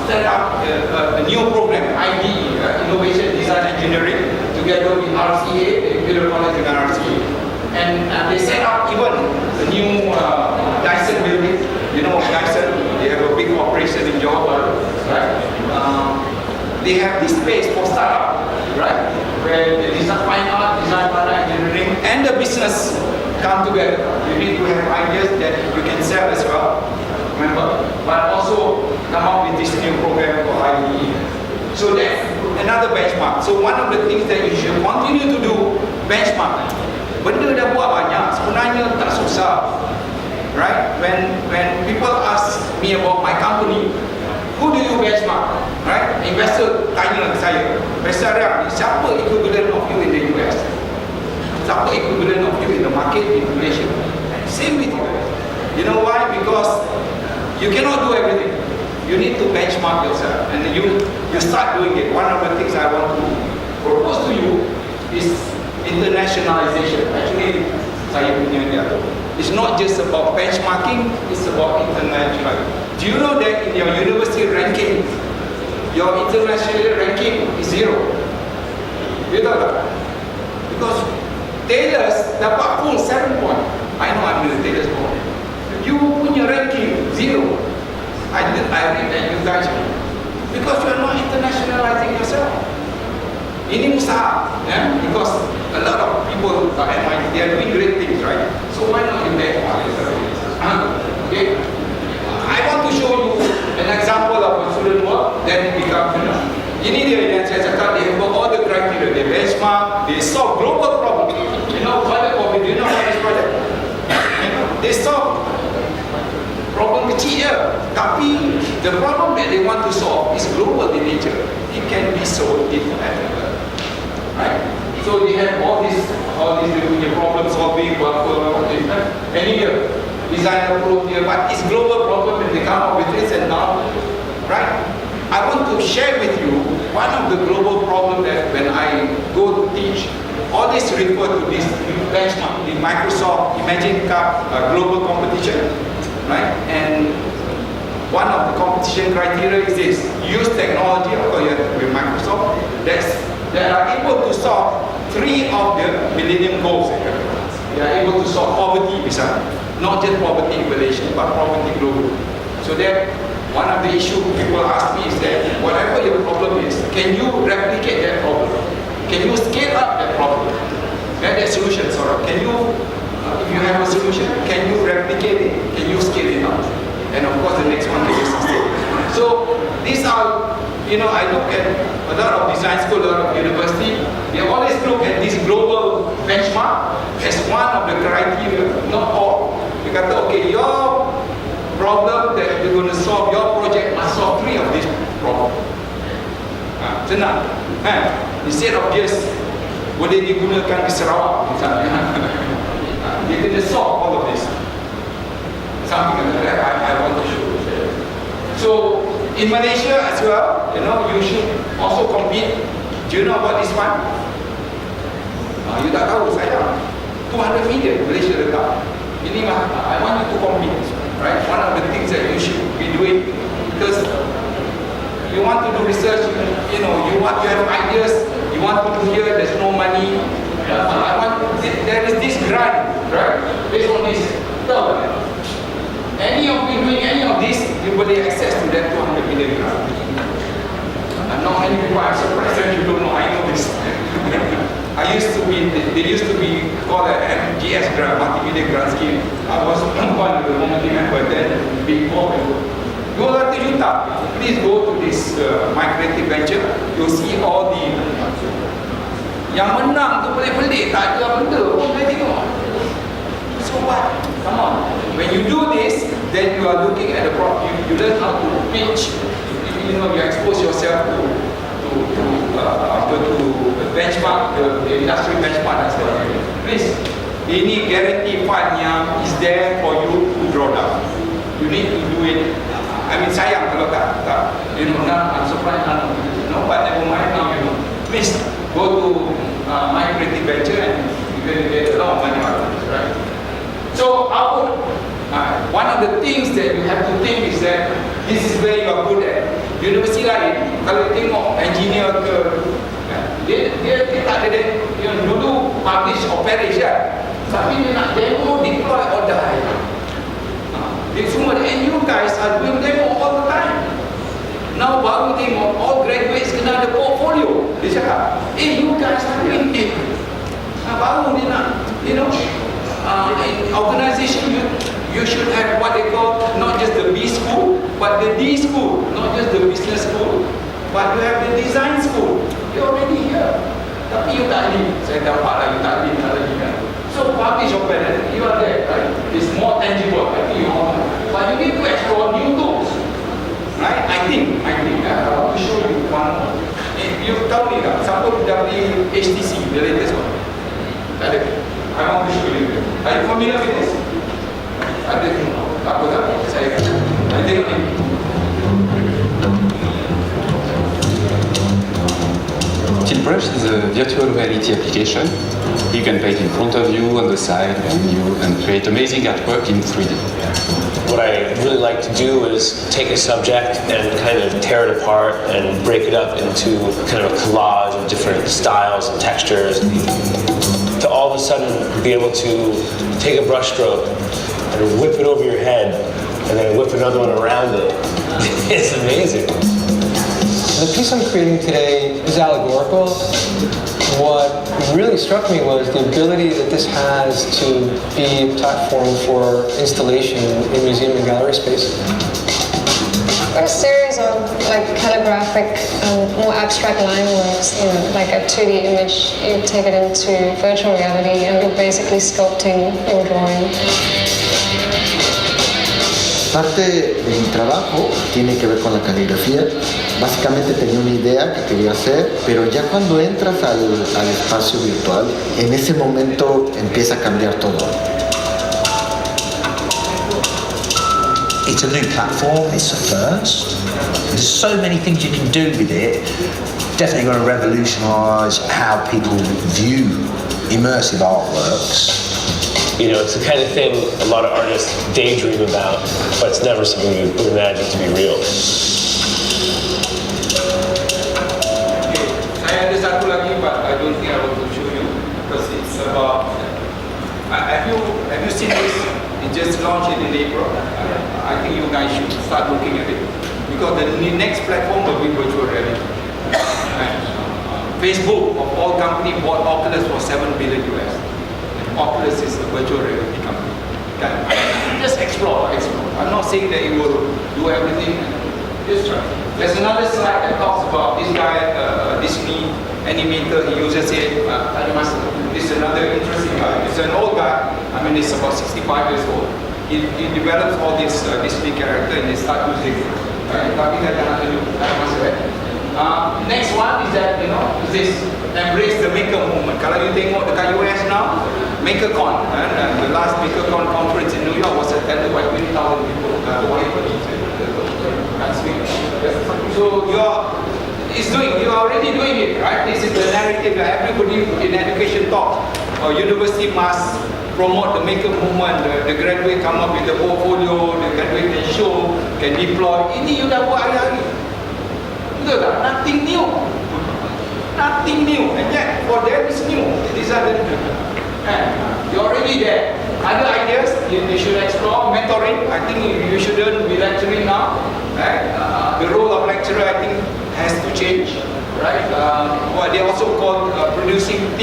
[SPEAKER 1] set up a new program, IDE, Innovation Design Engineering, together with RCA, the Imperial College and RCA. And they set up even a new Dyson building. You know Dyson, they have a big operation in Johor, right? They have this space for startup, right? Where the design, fine art, design, product engineering, and the business come together. You need to have ideas that you can sell as well, remember? But also come up with this new program for IDE. So that's another benchmark. So one of the things that you should continue to do, benchmark. Benda dah buat banyak, sebenarnya tak susah. Right? When people ask me about my company, who do you benchmark? Right? Investor tanya saya, Prestariang, siapa equivalent of you in the US? Siapa equivalent of you in the market in Malaysia? Same with you. You know why? Because you cannot do everything. You need to benchmark yourself, and you start doing it. One of the things I want to propose to you is internationalization. Actually, saya punya dia. It's not just about benchmarking, it's about international. Do you know that in your university ranking, your international ranking is 0? You tahu tak? Because Taylor's dapat full 7 point. I know I'm in the Taylor's point. You punya ranking 0. I read that you guys, because you are not internationalizing yourself. Ini usaha, yeah? Because a lot of people at MIT, they are doing great things, right? So why not you benchmark yourself? Okay? I want to show you an example of a student work, then it becomes, ini dia yang saya cakap, they have all the criteria, they benchmark, they solve global problem. You know, project problem, do you know what is project? They solve problem kecil je, tapi the problem that they want to solve is global in nature. It can be solved internationally. Right? So they have all these problem solving, any design approach here, but it's global problem and they come up with this and now, right? I want to share with you one of the global problems that when I go to teach, all this refer to this benchmark, the Microsoft Imagine Cup global competition, right? And one of the competition criteria is this: use technology, of course you have to be Microsoft, that are able to solve 3 of the Millennium Goals. They are able to solve poverty, misalnya. Not just poverty in Malaysia, but poverty globally. So that one of the issues people ask me is that whatever your problem is, can you replicate that problem? Can you scale up that problem? That solution, sort of. Can you, if you have a solution, can you replicate it? Can you scale it up? And of course, the next one can be sustained. So these are, I look at a lot of design school, a lot of university, they always look at this global benchmark as one of the criteria, not all. They kata, okay, your problem that you're going to solve, your project must solve 3 of these problems. Senang. Instead of just boleh digunakan di Sarawak misalnya. Dia kena solve all of this. Something like that I want to show. So in Malaysia as well, you should also compete. Do you know about this one? You tak tahu saya 200 million Malaysia letak. Ini I want you to compete, right? One of the things that you should be doing, because you want to do research, you have ideas, you want to do here, there's no money. There is this grant, right? Based on this. So, any of you doing any of this, you will have access to that 200 million grant. And not many people are surprised that you don't know, I know this. They used to be called an MGS grant, multi-million grant scheme. I was one of the monthly member then, before. 200 juta. Please go to this My Creative Venture. You'll see all the yang menang tu pelik-pelik, tak ada benda pun boleh tengok. So what? Come on. When you do this, then you are looking at the problem. You learn how to pitch. You expose yourself to benchmark, the industry benchmark dan sebagainya. Please, ini guarantee fund yang is there for you to draw down. You need to do it. I mean, sayang kalau tak. I'm surprised but never mind now, Please go to My Creative Venture and you can get a lot of money out of this, right? So, one of the things that you have to think is that this is where you are good at. Universiti lain, kalau tengok engineer ke, dia tak ada dulu publish or perish kan, tapi dia nak demo, deploy or die. Dia semua, and you guys are doing demo all the time. Now baru tengok, all graduates kena ada portfolio. Dia cakap, you guys are doing it. Baru dia nak, in organization, you should have what they call not just the B school, but the D school, not just the business school, but you have the design school. You're already here. Tapi you tak lead. Saya dapat you tak lead lagi kan. So publish your parent, you are there, right? It's more tangible. I think but you need to explore new tools, right? I think. I want to show you one more. You tahu ni tak? Siapa dari HTC, the latest one? Tak ada. I want to show you. Are you familiar with this? Ada apa tak? Saya tengok ni.
[SPEAKER 5] GESTURZ is a virtual reality application. You can play it in front of you, on the side, and create amazing artwork in 3D.
[SPEAKER 6] What I really like to do is take a subject and kind of tear it apart and break it up into kind of a collage of different styles and textures. To all of a sudden be able to take a brush stroke and whip it over your head and then whip another one around it. It's amazing.
[SPEAKER 7] The piece I'm creating today is allegorical. What really struck me was the ability that this has to be a platform for installation in museum and gallery space.
[SPEAKER 8] A series of calligraphic, more abstract line works, like a 2D image. You take it into virtual reality and you're basically sculpting your drawing.
[SPEAKER 9] Parte de mi trabajo tiene que ver con la caligrafía. Básicamente tenía una idea que quería hacer, pero ya cuando entras al espacio virtual, en ese momento empieza a cambiar todo.
[SPEAKER 10] It's a new platform, it's a first. There's so many things you can do with it. Definitely going to revolutionise how people view immersive artworks.
[SPEAKER 6] It's the kind of thing a lot of artists daydream about, but it's never something you would imagine to be real.
[SPEAKER 1] Saya ada satu lagi, but I don't think I want to show you because it's about. Have you seen this? It just launched in April. I think you guys should start looking at it because the next platform will be virtual reality. Facebook of all companies bought Oculus for $7 billion. Oculus is a virtual reality company. Just explore. I'm not saying that it will do everything. Just try. There's another slide that talks about this guy, Disney animator. He uses it. This is another interesting guy. He's an old guy. He's about 65 years old. He develops all this Disney character and they start using it. Next one is that, this embrace the maker movement. Kalau you tengok dekat US now, MakerCon, the last MakerCon conference in New York was attended by 20,000 people. So is doing, you are already doing it, right? This is the narrative that everybody in education talk. University must promote the maker movement, the graduate come up with the portfolio, the graduate can show, can deploy. Ini you dah buat hari-hari. Betul tak? Nothing new. Nothing new. And yet, for them it's new. These are the you're already there. Other ideas you should explore. Mentoring, I think you shouldn't be lecturing now. Right? The role of lecturer, I think, has to change. Right? What they also call producing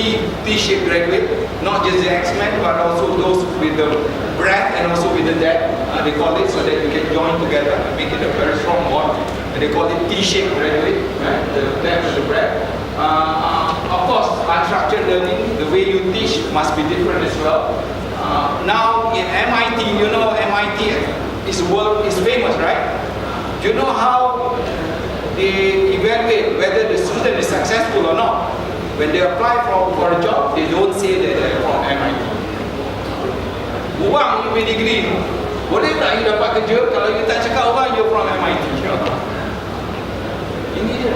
[SPEAKER 1] T-shaped graduate, not just the X-Men, but also those with the breadth and also with the depth. They call it so that you can join together and make it a very strong bond. And they call it T-shaped graduate, right? The depth and the breadth. Of course, unstructured learning, the way you teach must be different as well. Now in MIT, you know MIT is famous, right? Do you know how they evaluate whether the student is successful or not? When they apply for a job, they don't say that they're from MIT. Buang you punya degree ni. Boleh tak you dapat kerja kalau you tak cakap orang you're from MIT? Ini dia.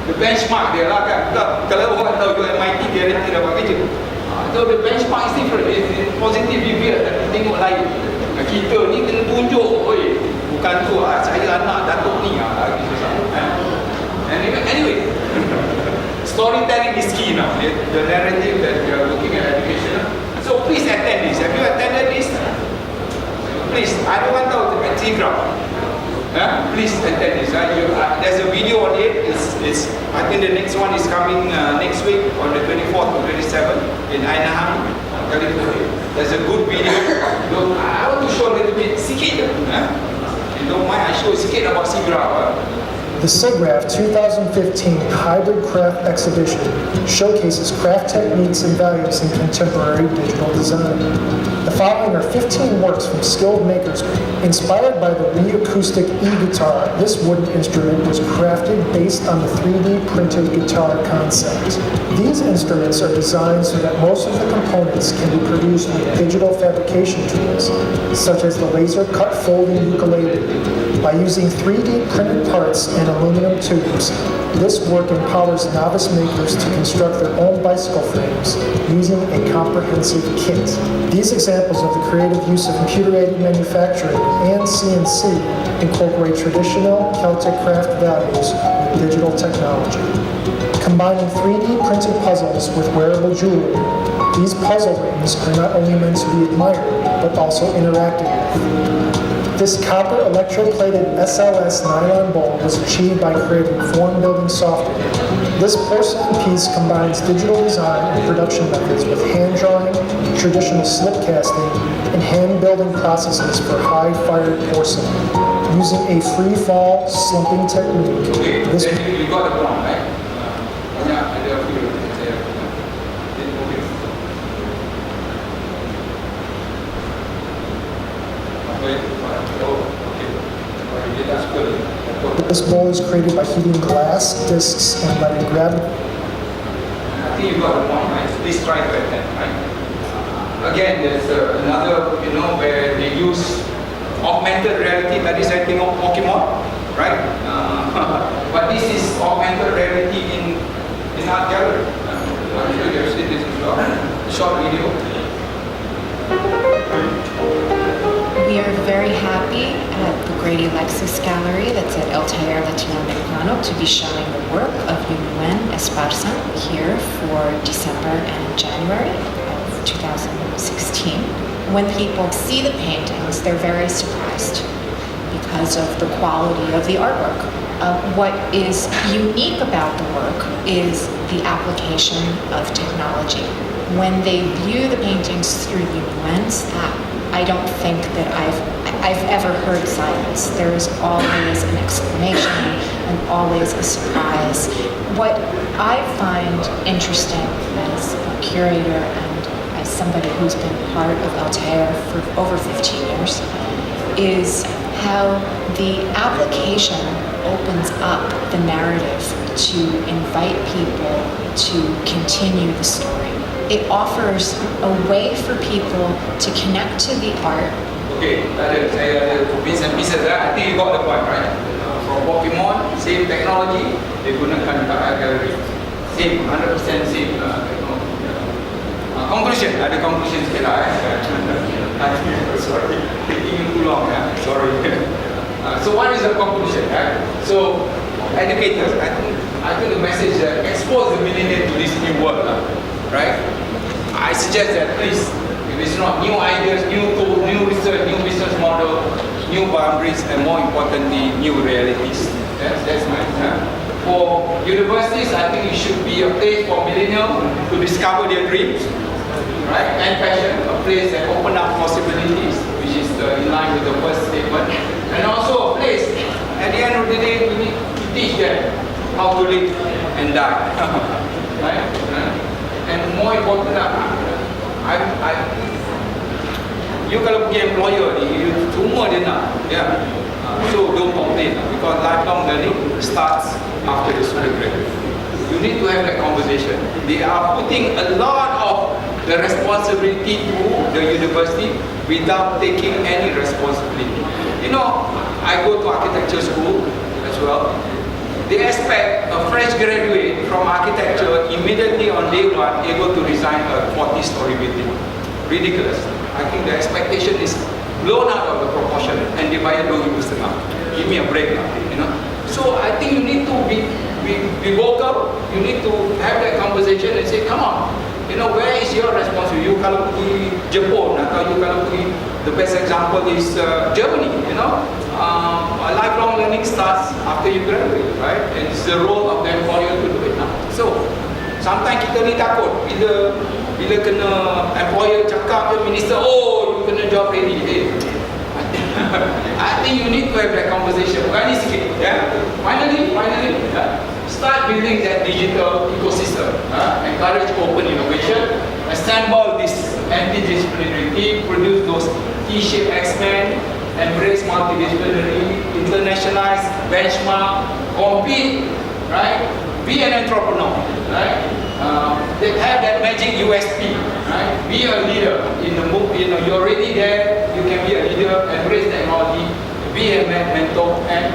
[SPEAKER 1] The benchmark dia lah kan. Kalau orang tahu you MIT, guarantee dapat kerja. So the benchmark is different. It's positive behavior. Tengok lain. Kita ni kena tunjuk, oi, bukan tu saya anak datuk ni gitu. Anyway, storytelling is key now. The narrative that we are looking at education. So please attend this. Have you attended this? Please, I don't want to Telegram. Please attend this. There's a video on it. I think the next one is coming next week on the 24th or 27th in Anaheim, California. There's a good video. I want to show a little bit. Sikit. You don't mind? I show sikit about SIGGRAPH.
[SPEAKER 11] The SIGGRAPH 2015 Hybrid Craft Exhibition showcases craft techniques and values in contemporary digital design. The following are 15 works from skilled makers. Inspired by the re-acoustic e-guitar, this wooden instrument was crafted based on the 3D printed guitar concept. These instruments are designed so that most of the components can be produced with digital fabrication tools, such as the laser cut folding ukulele. By using 3D printed parts and aluminum tubes, this work empowers novice makers to construct their own bicycle frames using a comprehensive kit. These examples of the creative use of computer-aided manufacturing and CNC incorporate traditional Celtic craft values with digital technology. Combining 3D printed puzzles with wearable jewelry, these puzzle rings are not only meant to be admired, but also interacted with. This copper electroplated SLS nylon bowl was achieved by creating form-building software. This porcelain piece combines digital design and production methods with hand drawing, traditional slip casting, and hand-building processes for high-fired porcelain. Using a free-fall slumping technique, this
[SPEAKER 1] you got the point, right?
[SPEAKER 11] This bowl is created by heating glass discs and letting gravity.
[SPEAKER 1] I think you got the point, right? Please try to attend, right? Again, there's another, where they use augmented reality. Tadi saya tengok Pokemon, right? But this is augmented reality in art gallery. I'm sure you've seen this as well. Short video.
[SPEAKER 12] We are very happy at the Grady Lexus Gallery that's at El Taller Latinoamericano to be showing the work of Ismail Esparza here for December and January of 2016. When people see the paintings, they're very surprised because of the quality of the artwork. What is unique about the work is the application of technology. When they view the paintings through the lens, I don't think that I've ever heard silence. There is always an exclamation and always a surprise. What I find interesting as a curator and as somebody who's been part of Altair for over 15 years is how the application opens up the narrative to invite people to continue the story. It offers a way for people to connect to the art.
[SPEAKER 1] Okay, saya ada bits and pieces. I think you got the point, right? For Pokemon, same technology, they gunakan gallery. Same, 100% same technology. Conclusion, ada conclusion sikit lah sorry, taking too long sorry. So what is the conclusion? So educators, I think the message that expose the millennial to this new world, right? I suggest that please, if it's not new ideas, new tools, new research, new business model, new boundaries, and more importantly, new realities. That's my For universities, I think it should be a place for millennials to discover their dreams, right? And passion, a place that open up possibilities, which is in line with the first statement. And also a place, at the end of the day, we need to teach them how to live and die, right? And more important, you kalau pergi employer ni, you semua dia nak, so don't complain because lifelong learning starts after the student graduate. You need to have that conversation. They are putting a lot of the responsibility to the university without taking any responsibility. You know, I go to architecture school as well. They expect a fresh graduate from architecture immediately on day one able to design a 40-story building. Ridiculous. I think the expectation is blown out of the proportion and divided $2,500. Give me a break now, you know. So I think you need to be vocal. You need to have that conversation and say, come on, you know, where is your responsibility? You kalau pergi Jepun atau you kalau pergi, the best example is Germany, you know. Lifelong learning starts after you graduate, right? And it's the role of the employer to do it now. So sometimes kita ni takut bila kena employer cakap ke minister, oh you kena job ready. I think you need to have that conversation. Berani sikit, Finally, start building that digital ecosystem. Encourage open innovation. Assemble this anti-disciplinary team. Produce those T-shaped X-Men. Embrace multidisciplinary. Internationalize. Benchmark. Compete. Right? Be an entrepreneur. Right? They have that magic USP, right? Be a leader in the move. You know, you're already there. You can be a leader. Embrace technology. Be a mentor and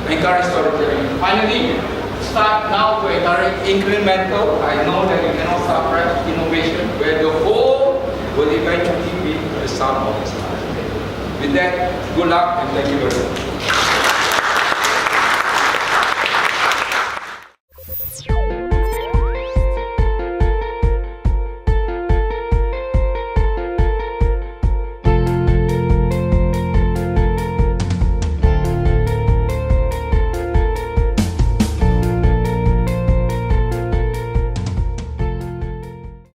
[SPEAKER 1] encourage storytelling. Finally, start now to encourage incremental. I know that you cannot start fresh innovation where the whole will eventually be the sum of its parts. With that, good luck and thank you very much.